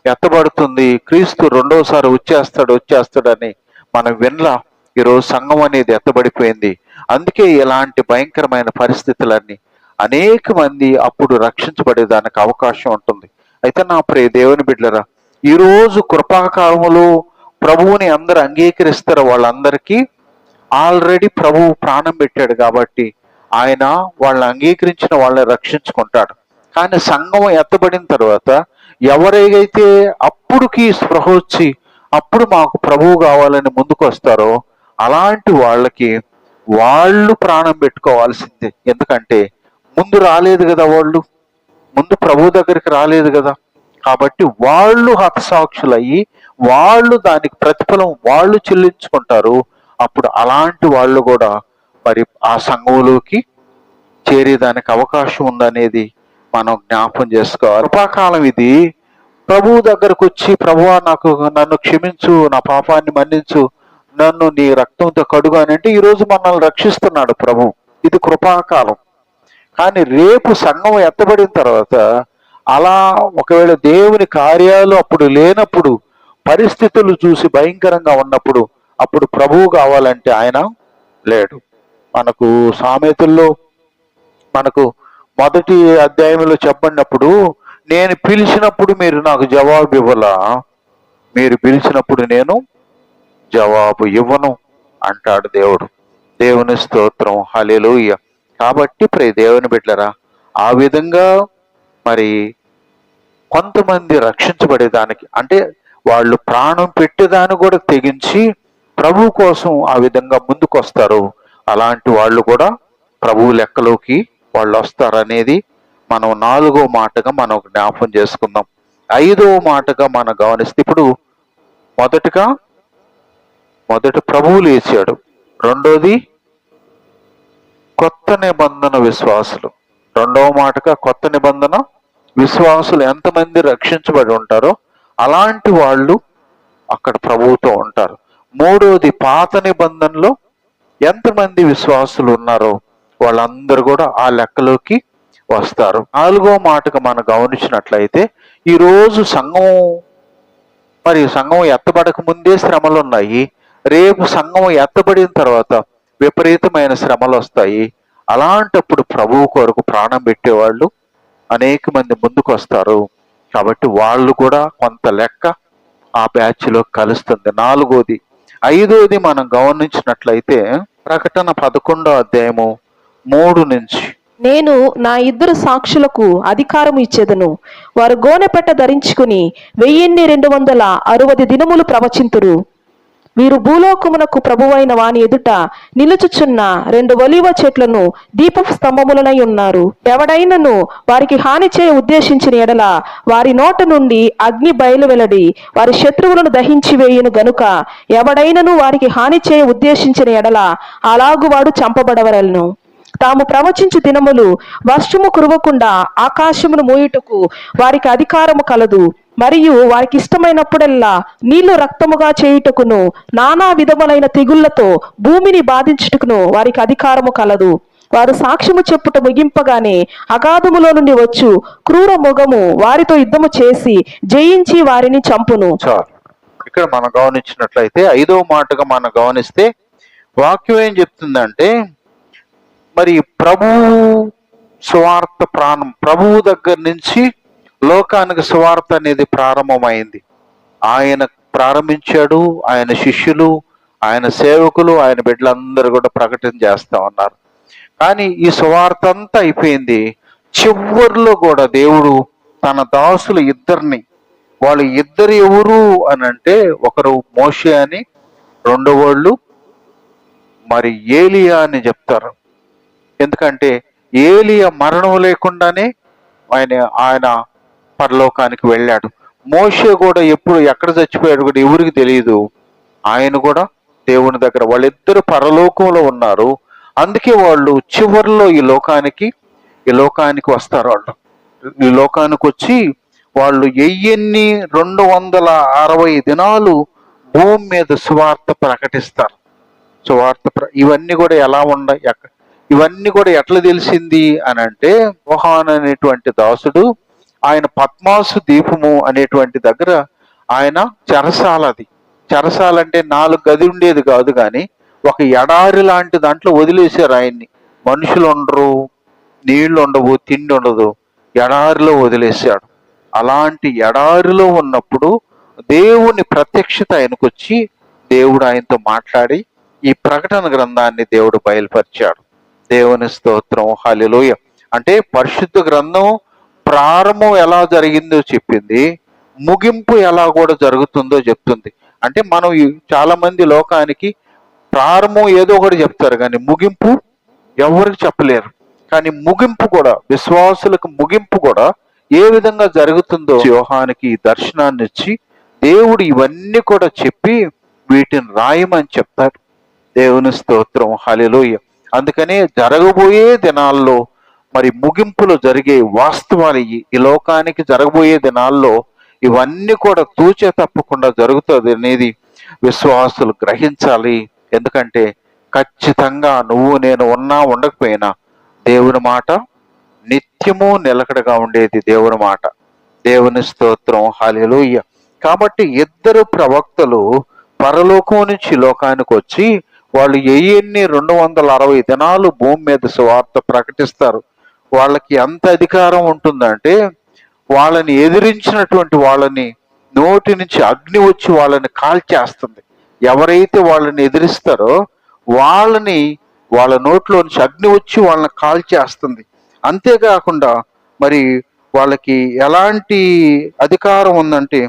ఎత్తబడుతుంది, క్రీస్తు రెండోసారి వచ్చేస్తాడని మనం వినలా. ఈరోజు సంఘం అనేది ఎత్తబడిపోయింది. అందుకే ఇలాంటి భయంకరమైన పరిస్థితులన్నీ అనేక మంది అప్పుడు రక్షించబడేదానికి అవకాశం ఉంటుంది. అయితే నా ప్రియ దేవుని బిడ్డలరా, ఈరోజు కృపాకాలములో ప్రభువుని అందరు అంగీకరిస్తారు. వాళ్ళందరికీ ఆల్రెడీ ప్రభువు ప్రాణం పెట్టాడు కాబట్టి ఆయన వాళ్ళని అంగీకరించిన వాళ్ళని రక్షించుకుంటాడు. కానీ సంఘం ఎత్తబడిన తర్వాత ఎవరైతే అప్పుడుకి స్పృహ వచ్చి అప్పుడు మాకు ప్రభువు కావాలని ముందుకు వస్తారో అలాంటి వాళ్ళకి వాళ్ళు ప్రాణం పెట్టుకోవాల్సిందే. ఎందుకంటే ముందు రాలేదు కదా, వాళ్ళు ముందు ప్రభు దగ్గరికి రాలేదు కదా. కాబట్టి వాళ్ళు హతసాక్షులయ్యి వాళ్ళు దానికి ప్రతిఫలం వాళ్ళు చెల్లించుకుంటారు. అప్పుడు అలాంటి వాళ్ళు కూడా మరి ఆ సంఘంలోకి చేరేదానికి అవకాశం ఉందనేది మనం జ్ఞాపం చేసుకోవాలి. కృపాకాలం ఇది. ప్రభువు దగ్గరకు వచ్చి ప్రభువా నన్ను క్షమించు, నా పాపాన్ని మన్నించు, నన్ను నీ రక్తంతో కడుగు అని అంటే ఈరోజు మనల్ని రక్షిస్తున్నాడు ప్రభు. ఇది కృపాకాలం. కానీ రేపు సంఘం ఎత్తబడిన తర్వాత అలా ఒకవేళ దేవుని కార్యాలు అప్పుడు లేనప్పుడు, పరిస్థితులు చూసి భయంకరంగా ఉన్నప్పుడు అప్పుడు ప్రభువు కావాలంటే ఆయన లేడు. మనకు సామెతల్లో మనకు మొదటి అధ్యాయంలో చెప్పబడినప్పుడు, నేను పిలిచినప్పుడు మీరు నాకు జవాబు ఇవ్వలా, మీరు పిలిచినప్పుడు నేను జవాబు ఇవ్వను అంటాడు దేవుడు. దేవుని స్తోత్రం, హల్లెలూయా. కాబట్టి ప్రియ దేవుని బిడ్డలారా, ఆ విధంగా మరి కొంతమంది రక్షించబడేదానికి అంటే వాళ్ళు ప్రాణం పెట్టేదాన్ని కూడా తెగించి ప్రభు కోసం ఆ విధంగా ముందుకు వస్తారు. అలాంటి వాళ్ళు కూడా ప్రభు లెక్కలోకి వాళ్ళు వస్తారనేది మనం 4వ మాటగా మనం జ్ఞాపం చేసుకుందాం. 5వ మాటగా మనం గమనిస్తే ఇప్పుడు మొదటి ప్రభువు లేచాడు, రెండోది కొత్త నిబంధన విశ్వాసులు, రెండవ మాటగా కొత్త నిబంధన విశ్వాసులు ఎంతమంది రక్షించబడి ఉంటారో అలాంటి వాళ్ళు అక్కడ ప్రభువుతో ఉంటారు. మూడోది పాత నిబంధనలో ఎంతమంది విశ్వాసులు ఉన్నారో వాళ్ళందరూ కూడా ఆ లెక్కలోకి వస్తారు. 4వ మాటగా మనం గమనించినట్లయితే ఈరోజు సంఘం ఎత్తబడక ముందే శ్రమలు ఉన్నాయి. రేపు సంఘం ఎత్తబడిన తర్వాత విపరీతమైన శ్రమలు వస్తాయి. అలాంటప్పుడు ప్రభువు కొరకు ప్రాణం పెట్టేవాళ్ళు అనేక మంది ముందుకు వస్తారు. కాబట్టి వాళ్ళు కూడా కొంత లెక్క ఆ బ్యాచ్లో కలుస్తుంది. 4వది. 5వది మనం గమనించినట్లయితే ప్రకటన 11వ అధ్యాయము 3 నుంచి, నేను నా 2 సాక్షులకు అధికారం ఇచ్చేదను. వారు గోనెపట్ట ధరించుకుని 1260 దినములు ప్రవచింతురు. వీరు భూలోకమునకు ప్రభువైన వాని ఎదుట నిలుచుచున్న 2 ఒలీవ చెట్లను దీపపు స్తంభములనై ఉన్నారు. ఎవడైనను వారికి హాని చేయ ఉద్దేశించిన ఎడల వారి నోట నుండి అగ్ని బయలు వెలడి వారి శత్రువులను దహించి వేయును గనుక ఎవడైనను వారికి హాని చేయ ఉద్దేశించిన ఎడల అలాగు వాడు చంపబడవలెను. తాము ప్రవచించు దినములు వర్షము కురవకుండా ఆకాశమును మోయుటకు వారికి అధికారము కలదు. మరియు వారికి ఇష్టమైనప్పుడెల్లా నీళ్లు రక్తముగా చేయుటకును నానా విధములైన తెగుళ్లతో భూమిని బాధించుటకును వారికి అధికారము కలదు. వారు సాక్ష్యము చెప్పుట ముగింపగానే అగాధములో నుండి వచ్చు క్రూర మృగము వారితో యుద్ధము చేసి జయించి వారిని చంపును. ఇక్కడ మనం గమనించినట్లయితే 5వ మాటగా మనం గమనిస్తే వాక్యం ఏం చెప్తుందంటే, మరి ప్రభువు దగ్గర నుంచి లోకానికి సువార్త అనేది ప్రారంభమైంది. ఆయన ప్రారంభించాడు, ఆయన శిష్యులు, ఆయన సేవకులు, ఆయన బిడ్డలందరూ కూడా ప్రకటన చేస్తా ఉన్నారు. కానీ ఈ సువార్త అంతా అయిపోయింది. చివరిలో కూడా దేవుడు తన దాసులు వాళ్ళు ఇద్దరు ఎవరు అని అంటే, ఒకరు మోషే అని, రెండో వాళ్ళు మరి ఏలియా అని చెప్తారు. ఎందుకంటే ఏలియా మరణం లేకుండానే ఆయన పరలోకానికి వెళ్ళాడు. మోషే కూడా ఎక్కడ చచ్చిపోయాడు కూడా ఎవరికి తెలియదు. ఆయన కూడా దేవుని దగ్గర, వాళ్ళిద్దరు పరలోకంలో ఉన్నారు. అందుకే వాళ్ళు చివరిలో ఈ లోకానికి వస్తారు. ఈ లోకానికి వచ్చి వాళ్ళు 1260 దినాలు భూమి మీద సువార్త ప్రకటిస్తారు. ఇవన్నీ కూడా ఎలా ఇవన్నీ కూడా ఎట్లా తెలిసింది అని అంటే, యోహాను అనేటువంటి దాసుడు ఆయన పద్మాసు దీపము అనేటువంటి దగ్గర ఆయన చెరసాల అంటే 4 గది ఉండేది కాదు, కానీ ఒక ఎడారి లాంటి దాంట్లో వదిలేశారు ఆయన్ని. మనుషులు ఉండరు, నీళ్లు ఉండవు, తిండి ఉండదు, ఎడారిలో వదిలేశాడు. అలాంటి ఎడారిలో ఉన్నప్పుడు దేవుని ప్రత్యక్షత ఆయనకు వచ్చి దేవుడు ఆయనతో మాట్లాడి ఈ ప్రకటన గ్రంథాన్ని దేవుడు బయలుపరిచాడు. దేవుని స్తోత్రం, హల్లెలూయా. అంటే పరిశుద్ధ గ్రంథం ప్రారంభం ఎలా జరిగిందో చెప్పింది, ముగింపు ఎలా కూడా జరుగుతుందో చెప్తుంది. అంటే మనం చాలా మంది లోకానికి ప్రారంభం ఏదో ఒకటి చెప్తారు కానీ ముగింపు ఎవరికి చెప్పలేరు. కానీ ముగింపు కూడా, విశ్వాసులకు ముగింపు కూడా ఏ విధంగా జరుగుతుందో యోహానికి దర్శనాన్ని ఇచ్చి దేవుడు ఇవన్నీ కూడా చెప్పి వీటిని రాయమని చెప్తాడు. దేవుని స్తోత్రం, హల్లెలూయా. అందుకనే జరగబోయే దినాల్లో మరి ముగింపులో జరిగే వాస్తవాలు ఈ లోకానికి జరగబోయే దినాల్లో ఇవన్నీ కూడా తూచే తప్పకుండా జరుగుతుంది అనేది విశ్వాసులు గ్రహించాలి. ఎందుకంటే ఖచ్చితంగా నువ్వు నేను ఉన్నా ఉండకపోయినా దేవుని మాట నిత్యము నిలకడగా ఉండేది. దేవుని మాట. దేవుని స్తోత్రం, హల్లెలూయా. కాబట్టి ఇద్దరు ప్రవక్తలు పరలోకం నుంచి లోకానికి వచ్చి వాళ్ళు 260 దినాలు భూమి మీద సువార్త ప్రకటిస్తారు. వాళ్ళకి ఎంత అధికారం ఉంటుందంటే వాళ్ళని ఎదిరించినటువంటి వాళ్ళని నోటి నుంచి అగ్ని వచ్చి వాళ్ళని కాల్చేస్తుంది. ఎవరైతే వాళ్ళని ఎదిరిస్తారో వాళ్ళ నోట్లో నుంచి అగ్ని వచ్చి వాళ్ళని కాల్చేస్తుంది. అంతేకాకుండా మరి వాళ్ళకి ఎలాంటి అధికారం ఉందంటే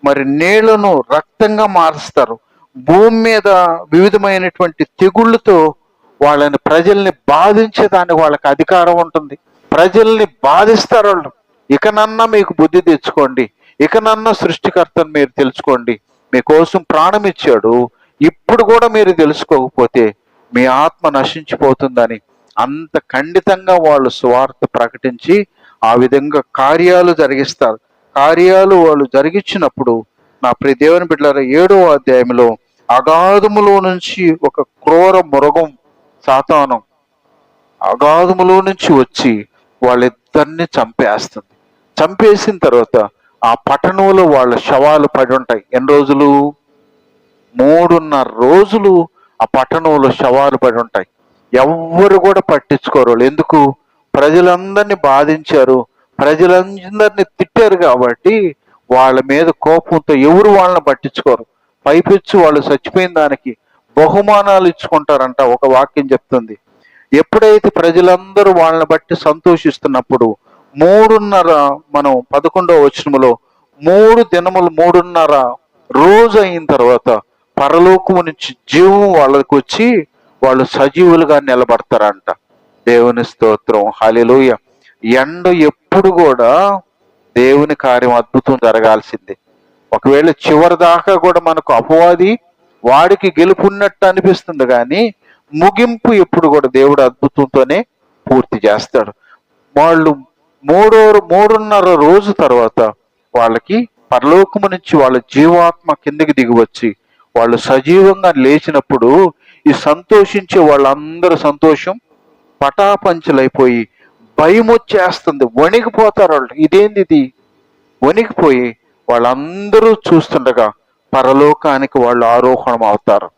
మరి నీళ్లను రక్తంగా మారుస్తారు. భూమి మీద వివిధమైనటువంటి తెగుళ్ళతో ప్రజల్ని బాధించేదానికి వాళ్ళకి అధికారం ఉంటుంది. ప్రజల్ని బాధిస్తారు వాళ్ళు. ఇకనన్నా మీకు బుద్ధి తెచ్చుకోండి, ఇకనన్నా సృష్టికర్తను మీరు తెలుసుకోండి, మీకోసం ప్రాణం ఇచ్చాడు, ఇప్పుడు కూడా మీరు తెలుసుకోకపోతే మీ ఆత్మ నశించిపోతుందని అంత ఖండితంగా వాళ్ళు సువార్త ప్రకటించి ఆ విధంగా కార్యాలు జరిగిస్తారు. కార్యాలు వాళ్ళు జరిగించినప్పుడు నా ప్రియ దేవుని బిడ్డలారా 7వ అధ్యాయంలో అగాధములో నుంచి ఒక క్రూర మృగం సాతానం అగాధములో నుంచి వచ్చి వాళ్ళిద్దరిని చంపేస్తుంది. చంపేసిన తర్వాత ఆ పట్టణంలో వాళ్ళ శవాలు పడి ఉంటాయి. ఎన్ని రోజులు? 3.5 రోజులు ఆ పట్టణంలో శవాలు పడి ఉంటాయి. ఎవ్వరు కూడా పట్టించుకోరు. ఎందుకు? ప్రజలందరినీ బాధించారు, ప్రజలందరినీ తిట్టారు కాబట్టి వాళ్ళ మీద కోపంతో ఎవరు వాళ్ళని పట్టించుకోరు. పైపెచ్చు వాళ్ళు చచ్చిపోయిన దానికి బహుమానాలు ఇచ్చుకుంటారంట. ఒక వాక్యం చెప్తుంది, ఎప్పుడైతే ప్రజలందరూ వాళ్ళని బట్టి సంతోషిస్తున్నప్పుడు 3.5 మనం 11వ వచనములో 3 దినములు 3.5 రోజు అయిన తర్వాత పరలోకము నుంచి జీవం వాళ్ళకి వచ్చి వాళ్ళు సజీవులుగా నిలబడతారంట. దేవుని స్తోత్రం, హల్లెలూయా. ఎండ ఎప్పుడు కూడా దేవుని కార్యం అద్భుతం జరగాల్సిందే. ఒకవేళ చివరి దాకా కూడా మనకు అపవాది వాడికి గెలుపున్నట్టు అనిపిస్తుంది, కానీ ముగింపు ఎప్పుడు కూడా దేవుడు అద్భుతంతోనే పూర్తి చేస్తాడు. వాళ్ళు 3.5 రోజు తర్వాత వాళ్ళకి పరలోకము నుంచి వాళ్ళ జీవాత్మ కిందకి దిగి వచ్చి వాళ్ళు సజీవంగా లేచినప్పుడు ఈ సంతోషించే వాళ్ళందరూ సంతోషం పటాపంచలైపోయి భయం వచ్చేస్తుంది, వణికిపోతారు వాళ్ళు. ఇదేంది ఇది? వణికిపోయి వాళ్ళందరూ చూస్తుండగా పరలోకానికి వాళ్ళు ఆరోహణం అవుతారు.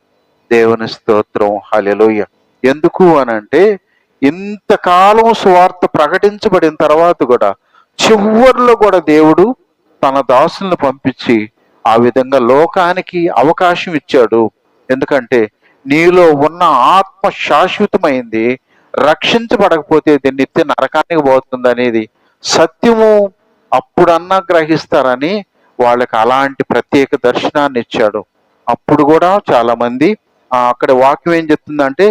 దేవుని స్తోత్రం, హల్లెలూయా. ఎందుకు అనంటే ఇంతకాలం సువార్త ప్రకటించబడిన తర్వాత కూడా చివర్లో కూడా దేవుడు తన దాసులను పంపించి ఆ విధంగా లోకానికి అవకాశం ఇచ్చాడు. ఎందుకంటే నీలో ఉన్న ఆత్మ శాశ్వతమైంది, రక్షించబడకపోతే ఇది నిత్య నరకానికి పోతుంది అనేది సత్యము అప్పుడన్నా గ్రహిస్తారని వాళ్ళకి అలాంటి ప్రత్యేక దర్శనాన్ని ఇచ్చాడు. అప్పుడు కూడా చాలా మంది అక్కడ వాక్యం ఏం చెప్తుందంటే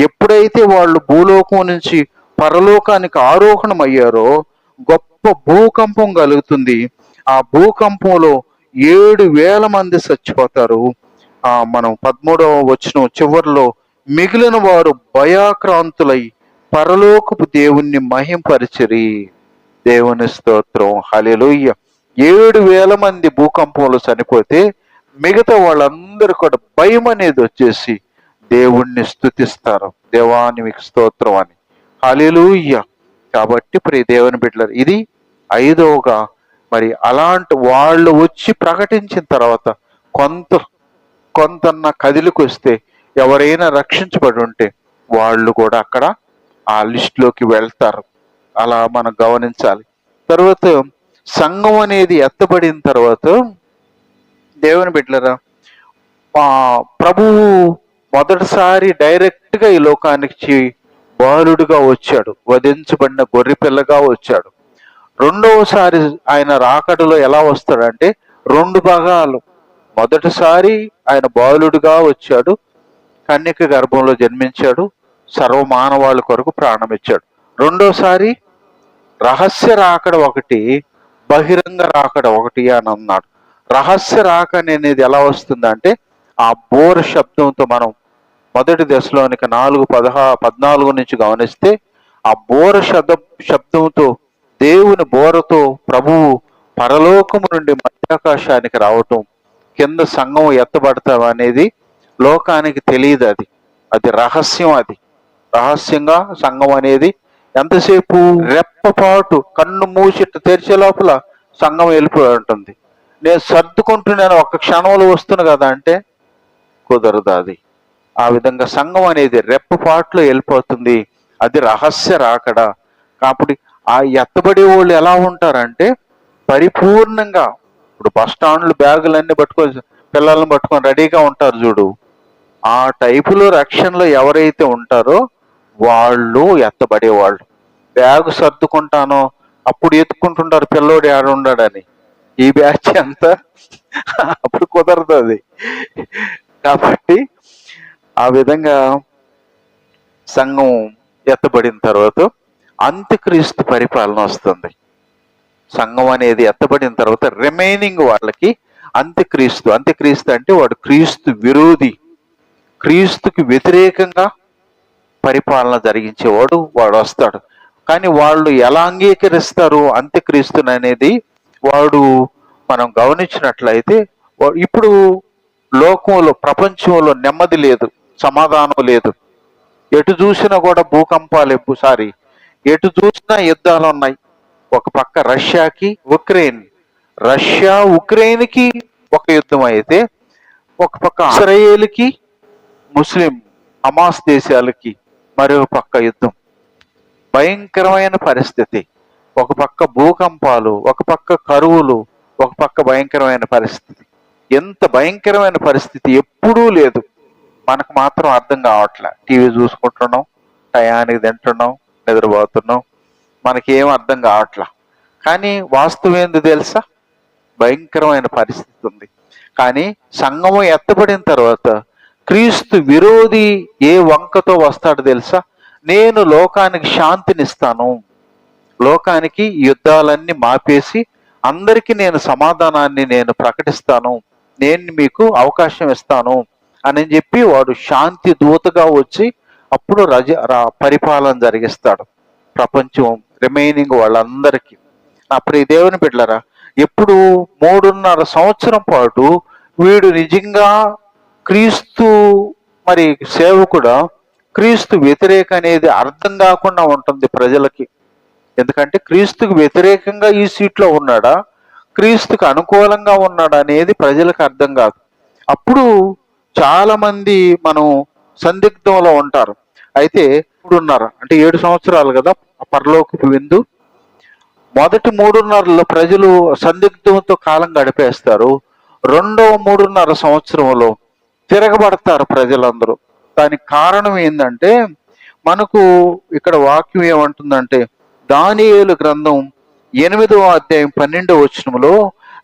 ఎప్పుడైతే వాళ్ళు భూలోకం నుంచి పరలోకానికి ఆరోహణం అయ్యారో గొప్ప భూకంపం కలుగుతుంది. ఆ భూకంపంలో 7,000 మంది చచ్చిపోతారు. మనం 13వ వచనం చివరిలో మిగిలిన వారు భయాక్రాంతులై పరలోకపు దేవుణ్ణి మహింపరిచిరి. దేవుని స్తోత్రం, హల్లెలూయా. 7,000 మంది భూకంపంలో చనిపోతే మిగతా వాళ్ళందరూ కూడా భయం అనేది వచ్చేసి దేవుణ్ణి స్తుతిస్తారు. దేవాని మీకు స్తోత్రం అని, హల్లెలూయా. కాబట్టి ప్రియ దేవుని బిడ్డలారా, ఇది 5వగా మరి అలాంటి వాళ్ళు వచ్చి ప్రకటించిన తర్వాత కొంతన్న కదిలికి వస్తే ఎవరైనా రక్షించబడి ఉంటే వాళ్ళు కూడా అక్కడ ఆ లిస్టులోకి వెళ్తారు. అలా మనం గమనించాలి. తర్వాత సంఘం అనేది ఎత్తబడిన తర్వాత దేవుని బిడ్డలారా, ప్రభువు మొదటిసారి డైరెక్ట్ గా ఈ లోకానికి బాలుడుగా వచ్చాడు, వధించబడిన గొర్రె పిల్లగా వచ్చాడు. రెండవసారి ఆయన రాకడలో ఎలా వస్తాడంటే 2 భాగాలు. మొదటిసారి ఆయన బాలుడుగా వచ్చాడు, కన్యక గర్భంలో జన్మించాడు, సర్వమానవాళి కొరకు ప్రాణం ఇచ్చాడు. రెండోసారి రహస్య రాకడ ఒకటి, బహిరంగ రాకడ ఒకటి అని అన్నాడు. రహస్య రాకడ అనేది ఎలా వస్తుందంటే ఆ బోర శబ్దంతో, మనం మొదటి దశలోనికి 4:14 నుంచి గమనిస్తే ఆ బోర శబ్దంతో, దేవుని బోరతో ప్రభువు పరలోకము నుండి మధ్యాకాశానికి రావటం, కింద సంఘం ఎత్తబడతాం అనేది లోకానికి తెలియదు. అది రహస్యం. అది రహస్యంగా సంఘం అనేది ఎంతసేపు రెప్పపాటు, కన్ను మూసి తెరిచే లోపల సంఘం వెళ్ళిపోయి ఉంటుంది. నేను సర్దుకుంటున్నాను, ఒక క్షణంలో వస్తున్నా కదా అంటే కుదరదు. అది ఆ విధంగా సంఘం అనేది రెప్పపాటులో వెళ్ళిపోతుంది. అది రహస్య రాకడ. కాబట్టి ఆ ఎత్తబడే వాళ్ళు ఎలా ఉంటారంటే పరిపూర్ణంగా, ఇప్పుడు బస్ స్టాండ్లు బ్యాగులన్నీ పట్టుకొని పిల్లల్ని పట్టుకొని రెడీగా ఉంటారు చూడు, ఆ టైపులో రక్షణలో ఎవరైతే ఉంటారో వాళ్ళు ఎత్తబడేవాళ్ళు. బ్యాగు సర్దుకుంటానో అప్పుడు ఎత్తుకుంటుంటారు పిల్లోడు ఆడుండాడని, ఈ బ్యాచ్ అంతా అప్పుడు కుదరదు అది. కాబట్టి ఆ విధంగా సంఘం ఎత్తబడిన తర్వాత అంత్యక్రీస్తు పరిపాలన వస్తుంది. సంఘం అనేది ఎత్తబడిన తర్వాత రిమైనింగ్ వాళ్ళకి అంత్యక్రీస్తు అంటే వాడు క్రీస్తు విరోధి, క్రీస్తుకి వ్యతిరేకంగా పరిపాలన జరిగించేవాడు వాడు వస్తాడు. కానీ వాళ్ళు ఎలా అంగీకరిస్తారు అంత్యక్రీస్తుని అనేది వాడు మనం గమనించినట్లయితే, ఇప్పుడు లోకంలో, ప్రపంచంలో నెమ్మది లేదు, సమాధానం లేదు. ఎటు చూసినా కూడా భూకంపాలు, ఎటు చూసినా యుద్ధాలు ఉన్నాయి. ఒక పక్క రష్యా ఉక్రెయిన్కి ఒక యుద్ధం అయితే, ఒక పక్క ఇశ్రాయేలుకి ముస్లిం హమాస్ దేశాలకి మరొక పక్క యుద్ధం. భయంకరమైన పరిస్థితి. ఒక పక్క భూకంపాలు, ఒక పక్క కరువులు, ఒక పక్క భయంకరమైన పరిస్థితి. ఎంత భయంకరమైన పరిస్థితి ఎప్పుడూ లేదు. మనకు మాత్రం అర్థం కావట్లే. టీవీ చూసుకుంటున్నాం, టయానికి తింటున్నాం, నిద్రపోతున్నాం, మనకేం అర్థం కావట్లా. కానీ వాస్తవం ఏంది తెలుసా? భయంకరమైన పరిస్థితి ఉంది. కానీ సంఘము ఎత్తబడిన తర్వాత క్రీస్తు విరోధి ఏ వంకతో వస్తాడు తెలుసా? నేను లోకానికి శాంతినిస్తాను, లోకానికి యుద్ధాలన్నీ మాపేసి అందరికీ నేను సమాధానాన్ని నేను ప్రకటిస్తాను, నేను మీకు అవకాశం ఇస్తాను అని చెప్పి వాడు శాంతి దూతగా వచ్చి అప్పుడు పరిపాలన జరిగిస్తాడు ప్రపంచం రిమైనింగ్ వాళ్ళందరికీ. నా ప్రియ దేవుని బిడ్డలారా, ఎప్పుడు 3.5 సంవత్సరం పాటు వీడు నిజంగా క్రీస్తు సేవకుడా, క్రీస్తు వ్యతిరేక అనేది అర్థం కాకుండా ఉంటుంది ప్రజలకి. ఎందుకంటే క్రీస్తుకు వ్యతిరేకంగా ఈ సీట్లో ఉన్నాడా, క్రీస్తుకు అనుకూలంగా ఉన్నాడా అనేది ప్రజలకు అర్థం కాదు. అప్పుడు చాలా మంది మనం సందిగ్ధంలో ఉంటారు. అయితే ఇప్పుడు ఉన్నారు అంటే 7 సంవత్సరాలు కదా పరలోకపు విందు. మొదటి 3.5లో ప్రజలు సందిగ్ధంతో కాలం గడిపేస్తారు. రెండవ 3.5 సంవత్సరంలో తిరగబడతారు ప్రజలందరూ. దానికి కారణం ఏంటంటే, మనకు ఇక్కడ వాక్యం ఏమంటుందంటే, దానియేలు గ్రంథం 8వ అధ్యాయం 12వ వచనంలో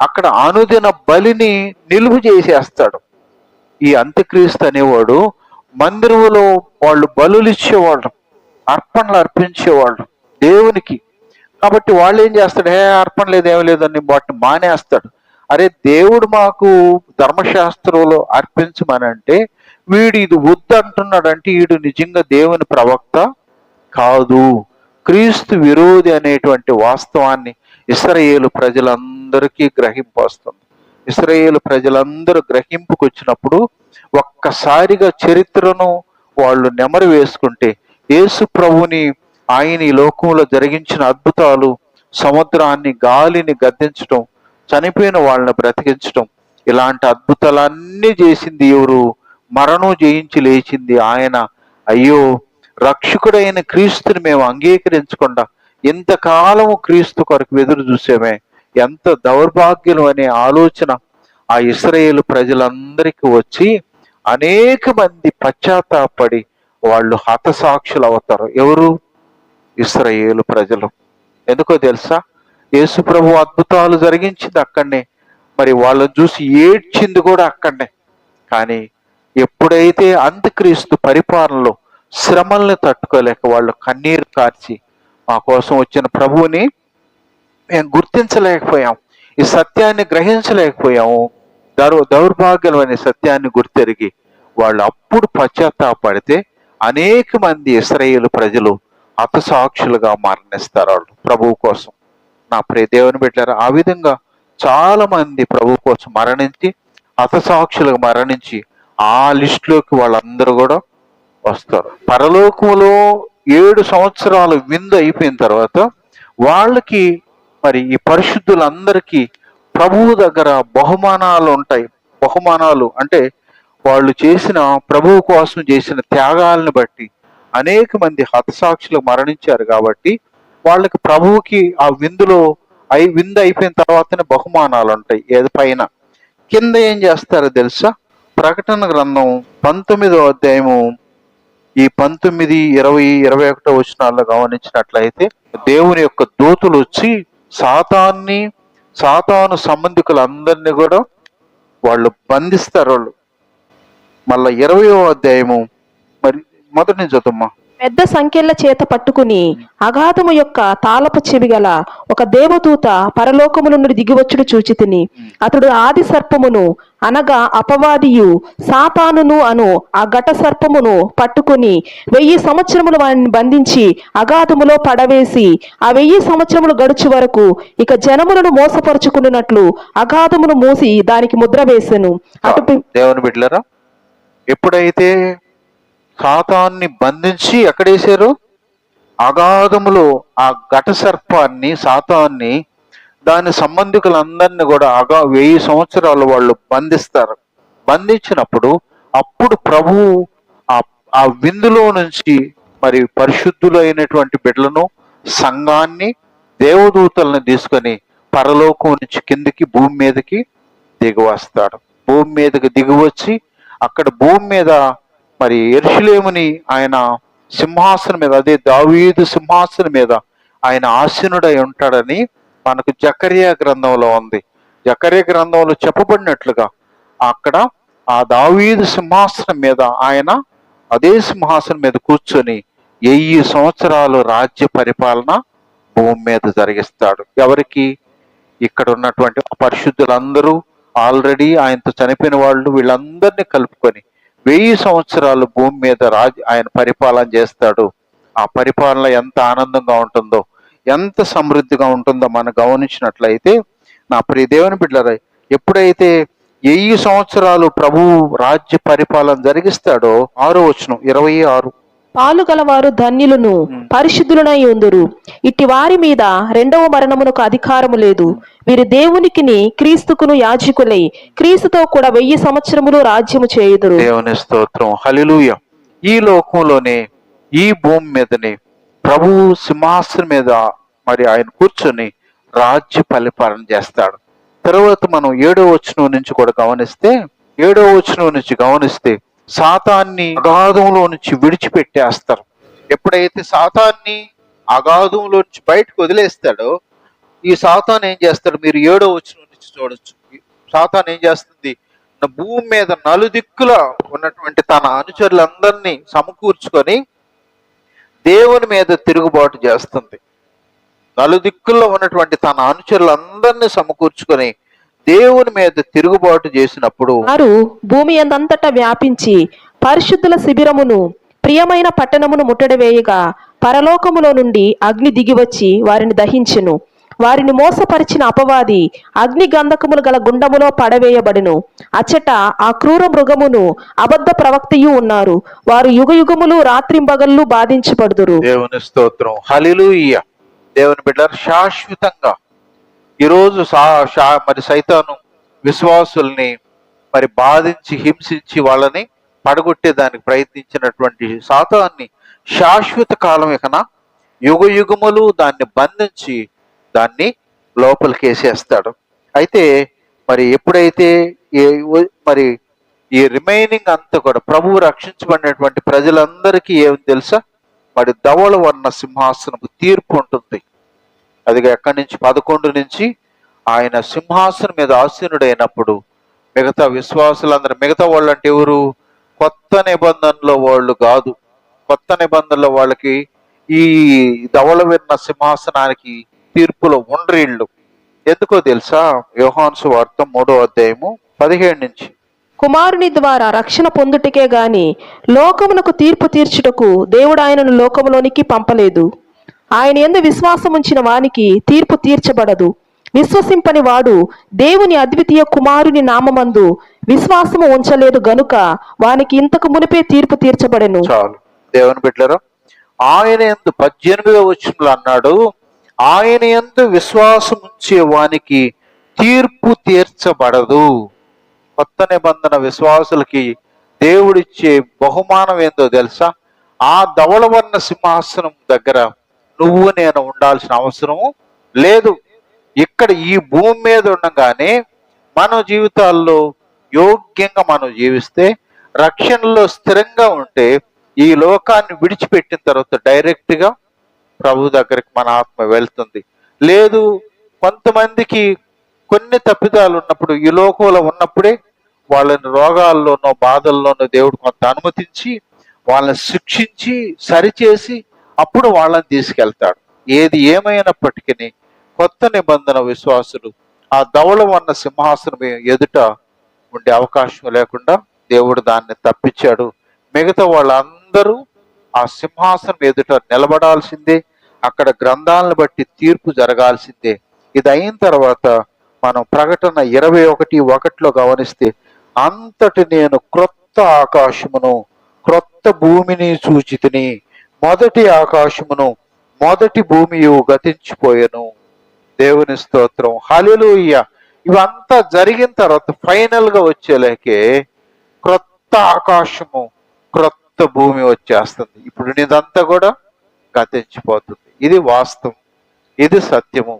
అక్కడ అనుదిన బలిని నిలువ చేసేస్తాడు. ఈ అంత్యక్రీస్తు అనేవాడు మందిరంలో వాళ్ళు బలులు ఇచ్చేవాళ్ళు, అర్పణలు అర్పించేవాళ్ళు దేవునికి. కాబట్టి వాళ్ళు ఏం చేస్తాడు, అర్పణ లేదు ఏమి లేదని వాటిని మానేస్తాడు. అరే, దేవుడు మాకు ధర్మశాస్త్రంలో అర్పించమనంటే వీడు ఇది వద్దు అంటున్నాడంటే వీడు నిజంగా దేవుని ప్రవక్త కాదు, క్రీస్తు విరోధి అనేటువంటి వాస్తవాన్ని ఇశ్రాయేలు ప్రజలందరికీ గ్రహింపు వస్తుంది. ఇశ్రాయేలు ప్రజలందరూ గ్రహింపుకు వచ్చినప్పుడు ఒక్కసారిగా చరిత్రను వాళ్ళు నెమరు వేసుకుంటే, యేసు ప్రభుని ఆయన ఈ లోకంలో జరిగించిన అద్భుతాలు, సముద్రాన్ని గాలిని గద్దించడం, చనిపోయిన వాళ్ళని బ్రతికించడం, ఇలాంటి అద్భుతాలన్నీ చేసింది ఎవరు? మరణం జయించి లేచింది ఆయన. అయ్యో, రక్షకుడైన క్రీస్తుని మేము అంగీకరించకుండా ఇంతకాలము క్రీస్తు కొరకు ఎదురు చూసామే, ఎంత దౌర్భాగ్యం అనే ఆలోచన ఆ ఇశ్రాయేలు ప్రజలందరికీ వచ్చి అనేక మంది పశ్చాత్తాపడి వాళ్ళు హతసాక్షులు అవుతారు. ఎవరు? ఇశ్రాయేలు ప్రజలు. ఎందుకో తెలుసా? యేసు ప్రభు అద్భుతాలు జరిగించింది అక్కడనే, మరి వాళ్ళని చూసి ఏడ్చింది కూడా అక్కడనే. కానీ ఎప్పుడైతే అంత్యక్రీస్తు పరిపాలనలో శ్రమల్ని తట్టుకోలేక వాళ్ళు కన్నీరు కార్చి మా కోసం వచ్చిన ప్రభువుని మేము గుర్తించలేకపోయాం, ఈ సత్యాన్ని గ్రహించలేకపోయాము, దౌర్భాగ్యం అనే సత్యాన్ని గుర్తెరిగి వాళ్ళు అప్పుడు పశ్చాత్తాపడితే అనేక మంది ఇశ్రాయేలు ప్రజలు హతసాక్షులుగా మరణిస్తారు వాళ్ళు ప్రభువు కోసం. నా ప్రియ దేవుని బిడ్డలారా, ఆ విధంగా చాలా మంది ప్రభు కోసం మరణించి హతసాక్షులుగా మరణించి ఆ లిస్టులోకి వాళ్ళందరూ కూడా వస్తారు. పరలోకములో 7 సంవత్సరాలు విందు అయిపోయిన తర్వాత వాళ్ళకి, మరి ఈ పరిశుద్ధులందరికీ ప్రభువు దగ్గర బహుమానాలు ఉంటాయి. బహుమానాలు అంటే వాళ్ళు చేసిన, ప్రభువు కోసం చేసిన త్యాగాలను బట్టి అనేక మంది హతసాక్షులు మరణించారు కాబట్టి వాళ్ళకి ప్రభువుకి ఆ విందులో విందు అయిపోయిన తర్వాతనే బహుమానాలు ఉంటాయి. ఏది పైన కింద ఏం చేస్తారో తెలుసా? ప్రకటన గ్రంథం 19వ అధ్యాయము ఈ 19, 20, 21 వచనాల్లో గమనించినట్లయితే దేవుని యొక్క దూతలు వచ్చి సాతాను సంబంధికులందరినీ కూడా వాళ్ళు బంధిస్తారు. వాళ్ళు మళ్ళా 20వ అధ్యాయము, మరి మొదటి నుంచి చదువుమ్మా. పెద్ద సంఖ్యల చేత పట్టుకుని అగాధము యొక్క తాళపు చెవి గల ఒక దేవదూత పరలోకము నుండి దిగివచ్చుడు చూచితిని. అతడు ఆది సర్పమును అనగా అపవాదియు సాతానును అను ఆ ఘట సర్పమును పట్టుకుని 1000 సంవత్సరములు వారిని బంధించి అగాధములో పడవేసి ఆ 1000 సంవత్సరములు గడుచు వరకు ఇక జనములను మోసపరుచుకున్నట్లు అగాధమును మూసి దానికి ముద్ర వేసెను. అటు దేవుని బిడ్డలారా, ఎప్పుడైతే సాతాన్ని బంధించి ఎక్కడేశారు? అగాధములో ఆ ఘట సర్పాన్ని, సాతాన్ని, దాని సంబంధికులందరినీ కూడా 1000 సంవత్సరాలు వాళ్ళు బంధిస్తారు. బంధించినప్పుడు అప్పుడు ప్రభువు ఆ విందులో నుంచి మరి పరిశుద్ధులైనటువంటి బిడ్డలను, సంఘాన్ని, దేవదూతలను తీసుకొని పరలోకం నుంచి కిందికి భూమి మీదకి దిగి వస్తాడు. భూమి మీదకి దిగి వచ్చి అక్కడ భూమి మీద మరి యెరూషలేముని ఆయన సింహాసనం మీద, అదే దావీదు సింహాసనం మీద ఆయన ఆసీనుడై ఉంటాడని మనకు జకర్యా గ్రంథంలో ఉంది. జకర్యా గ్రంథంలో చెప్పబడినట్లుగా అక్కడ ఆ దావీదు సింహాసనం మీద ఆయన అదే సింహాసనం మీద కూర్చొని 1000 సంవత్సరాలు రాజ్య పరిపాలన భూమి మీద జరిగిస్తాడు. ఎవరికి? ఇక్కడ ఉన్నటువంటి పరిశుద్ధులందరూ, ఆల్రెడీ ఆయనతో చనిపోయిన వాళ్ళు, వీళ్ళందరినీ కలుపుకొని 1000 సంవత్సరాలు భూమి మీద ఆయన పరిపాలన చేస్తాడు. ఆ పరిపాలన ఎంత ఆనందంగా ఉంటుందో, ఎంత సమృద్ధిగా ఉంటుందో మనం గమనించినట్లయితే, నా ప్రియ దేవుని బిడ్డలారా, ఎప్పుడైతే 1000 సంవత్సరాలు ప్రభువు రాజ్య పరిపాలన జరిగిస్తాడో, 6వ వచనం 26, పాలు గలవారు ధన్యులను పరిశుద్ధులనై ఉందురు. ఇట్టి వారి మీద రెండవ మరణమునకు అధికారము లేదు. వీరు దేవునికిని క్రీస్తుకును యాజకులై క్రీస్తుతో కూడా 1000 సంవత్సరములు రాజ్యము చేయుదురు. దేవుని స్తోత్రం, హల్లెలూయా. ఈ లోకంలోనే, ఈ భూమి మీదనే ప్రభువు సింహాసనం మీద మరి ఆయన కూర్చొని రాజ్య పరిపాలన చేస్తాడు. తర్వాత మనం 7వ వచనం నుంచి కూడా గమనిస్తే, 7వ వచనం నుంచి గమనిస్తే సాతాన్ని అగాధంలో నుంచి విడిచిపెట్టేస్తారు. ఎప్పుడైతే సాతాన్ని అగాధంలో నుంచి బయటకు వదిలేస్తాడో, ఈ సాతాన్ ఏం చేస్తాడు? మీరు 7వ వచనం నుంచి చూడొచ్చు. సాతాన్ ఏం చేస్తుంది? భూమి మీద నలుదిక్కుల ఉన్నటువంటి తన అనుచరులందరినీ సమకూర్చుకొని దేవుని మీద తిరుగుబాటు చేస్తుంది. నలుదిక్కుల్లో ఉన్నటువంటి తన అనుచరులందరినీ సమకూర్చుకొని దేవుని మీద తిరుగుబాటు చేసినప్పుడు వారు భూమి అందంతటా వ్యాపించి పరిశుద్ధుల శిబిరమును, ప్రియమైన పట్టణమును ముట్టడివేయగా పరలోకములో నుండి అగ్ని దిగివచ్చి వారిని దహించెను. వారిని మోసపరిచిన అపవాది అగ్ని గంధకములు గల గుండములో పడవేయబడును. అచ్చట ఆ క్రూర మృగమును అబద్ధ ప్రవక్తయు ఉన్నారు. వారు యుగయుగములు రాత్రింబగళ్ళు బాధించబడుదురు. దేవుని స్తోత్రం, హల్లెలూయా. దేవుని బిడ్డలారా, శాశ్వతంగా ఈరోజు మరి సైతాను విశ్వాసుల్ని మరి బాధించి హింసించి వాళ్ళని పడగొట్టేదానికి ప్రయత్నించినటువంటి సాతాన్ని శాశ్వత కాలం ఇకన యుగ యుగములు దాన్ని బంధించి దాన్ని లోపలికి వేసేస్తాడు. అయితే మరి ఎప్పుడైతే మరి ఈ రిమైనింగ్ అంతా కూడా ప్రభువు రక్షించబడినటువంటి ప్రజలందరికీ ఏమి తెలుసా, మరి ధవళ వర్ణ సింహాసనపు తీర్పు ఉంటుంది. అది ఎక్కడి నుంచి 11 నుంచి ఆయన సింహాసనం మీద ఆసీనుడైనప్పుడు మిగతా విశ్వాసులందరూ, మిగతా వాళ్ళు అంటే ఎవరు, కొత్త నిబంధనలో వాళ్ళు కాదు. కొత్త నిబంధనలో వాళ్ళకి ఈ ధవళ వర్ణ సింహాసనానికి తీర్పులో ఉండరీళ్ళు. ఎందుకో తెలుసా, యోహాను సువార్త 3వ అధ్యాయము 17 నుంచి. కుమారుని ద్వారా రక్షణ పొందుటకే గాని లోకమునకు తీర్పు తీర్చుటకు దేవుడు ఆయనను లోకములోనికి పంపలేదు. ఆయన యందు విశ్వాసం ఉంచిన వానికి తీర్పు తీర్చబడదు. విశ్వసింపని వాడు దేవుని అద్వితీయ కుమారుని నామమందు విశ్వాసము ఉంచలేదు గనుక వానికి ఇంతకు మునిపే తీర్పు తీర్చబడెను. చాలు దేవుని బిడ్డలారా, ఆయన యందు 18వ వచనంలో అన్నాడు, ఆయన యందు విశ్వాసం ఉంచే వానికి తీర్పు తీర్చబడదు. కొత్త నిబంధన విశ్వాసులకి దేవుడిచ్చే బహుమానం ఏందో తెలుసా, ఆ ధవళవర్ణ సింహాసనం దగ్గర నువ్వు నేను ఉండాల్సిన అవసరం లేదు. ఇక్కడ ఈ భూమి మీద ఉండగానే మన జీవితాల్లో యోగ్యంగా మనం జీవిస్తే, రక్షణలో స్థిరంగా ఉంటే, ఈ లోకాన్ని విడిచిపెట్టిన తర్వాత డైరెక్ట్గా ప్రభు దగ్గరికి మన ఆత్మ వెళ్తుంది. లేదు, కొంతమందికి కొన్ని తప్పిదాలు ఉన్నప్పుడు, ఈ లోకంలో ఉన్నప్పుడే వాళ్ళని రోగాల్లోనో బాధల్లోనో దేవుడు కొంత అనుమతించి వాళ్ళని శిక్షించి సరిచేసి అప్పుడు వాళ్ళని తీసుకెళ్తాడు. ఏది ఏమైనప్పటికీ కొత్త నిబంధన విశ్వాసులు ఆ ధవళవర్ణ సింహాసనం ఎదుట ఉండే అవకాశం లేకుండా దేవుడు దాన్ని తప్పించాడు. మిగతా వాళ్ళందరూ ఆ సింహాసనం ఎదుట నిలబడాల్సిందే, అక్కడ గ్రంథాలను బట్టి తీర్పు జరగాల్సిందే. ఇది అయిన తర్వాత మనం ప్రకటన 21:1 గమనిస్తే, అంతటి నేను క్రొత్త ఆకాశమును క్రొత్త భూమిని చూచితిని, మొదటి ఆకాశమును మొదటి భూమియు గతించిపోయెను. దేవుని స్తోత్రం, హల్లెలూయా. ఇవంతా జరిగిన తర్వాత ఫైనల్ గా వచ్చేలేకే క్రొత్త ఆకాశము క్రొత్త భూమి వచ్చేస్తుంది. ఇప్పుడు ఇదంతా కూడా గతించిపోతుంది. ఇది వాస్తవం, ఇది సత్యము.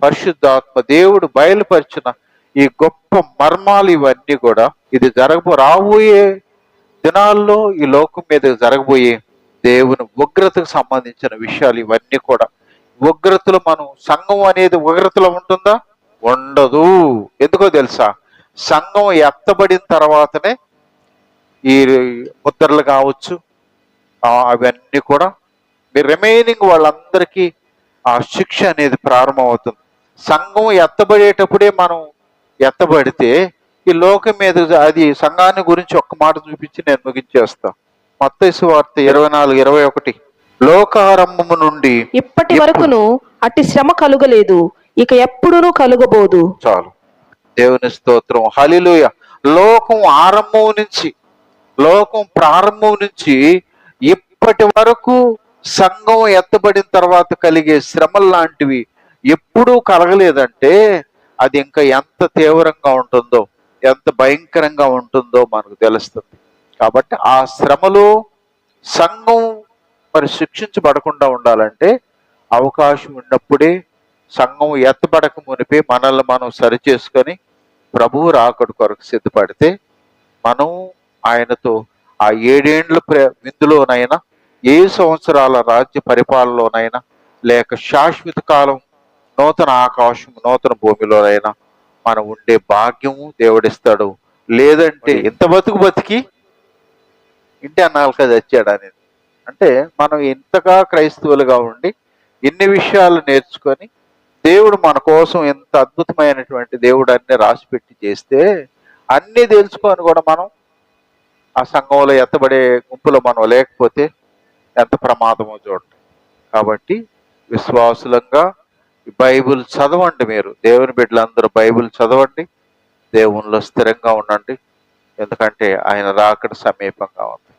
పరిశుద్ధాత్మ దేవుడు బయలుపరిచిన ఈ గొప్ప మర్మాలు ఇవన్నీ కూడా ఇది రాబోయే దినాల్లో ఈ లోకం మీద జరగబోయే దేవుని ఉగ్రతకు సంబంధించిన విషయాలు ఇవన్నీ కూడా. ఉగ్రతలో మనం, సంఘం అనేది ఉగ్రతలో ఉంటుందా? ఉండదు. ఎందుకో తెలుసా, సంఘం ఎత్తబడిన తర్వాతనే ఈ ముద్రలు కావచ్చు అవన్నీ కూడా రిమైనింగ్ వాళ్ళందరికీ ఆ శిక్ష అనేది ప్రారంభమవుతుంది. సంఘం ఎత్తబడేటప్పుడే మనం ఎత్తబడితే ఈ లోకం మీద అది సంఘాన్ని గురించి ఒక్క మాట చూపించి నేను ముగించేస్తా. మత్తయి సువార్త 24:21, లోకారంభము నుండి ఇప్పటి వరకును అట్టి శ్రమ కలుగలేదు, ఇక ఎప్పుడునూ కలుగబోదు. చాలు, దేవుని స్తోత్రం, హల్లెలూయా. లోకం ప్రారంభం నుంచి ఇప్పటి వరకు సంఘం ఎత్తబడిన తర్వాత కలిగే శ్రమలు లాంటివి ఎప్పుడూ కలగలేదంటే అది ఇంకా ఎంత తీవ్రంగా ఉంటుందో, ఎంత భయంకరంగా ఉంటుందో మనకు తెలుస్తుంది. కాబట్టి ఆ శ్రమలో సంఘం మరి శిక్షించబడకుండా ఉండాలంటే అవకాశం ఉన్నప్పుడే, సంఘం ఎత్తబడక మునిపే మనల్ని మనం సరిచేసుకొని ప్రభువు రాకడ కొరకు సిద్ధపడితే మనం ఆయనతో ఆ 7 ఏండ్ల విందులోనైనా, ఏ సంవత్సరాల రాజ్య పరిపాలనలోనైనా, లేక శాశ్వత కాలం నూతన ఆకాశం నూతన భూమిలోనైనా మనం ఉండే భాగ్యము దేవుడిస్తాడు. లేదంటే ఇంత బతికి ఇంటి అన్నాళ్ళకి చచ్చాడు అనేది. అంటే మనం ఇంతగా క్రైస్తవులుగా ఉండి ఇన్ని విషయాలు నేర్చుకొని దేవుడు మన కోసం ఎంత అద్భుతమైనటువంటి దేవుడు అన్ని రాసిపెట్టి చేస్తే, అన్నీ తెలుసుకొని కూడా మనం ఆ సంఘంలో ఎత్తబడే గుంపులో మనం లేకపోతే ఎంత ప్రమాదమో చూడండి. కాబట్టి విశ్వాసులంగా బైబిల్ చదవండి. మీరు దేవుని బిడ్డలందరూ బైబిల్ చదవండి, దేవునిలో స్థిరంగా ఉండండి. ఎందుకంటే ఆయన రాకడ సమీపంగా ఉంది.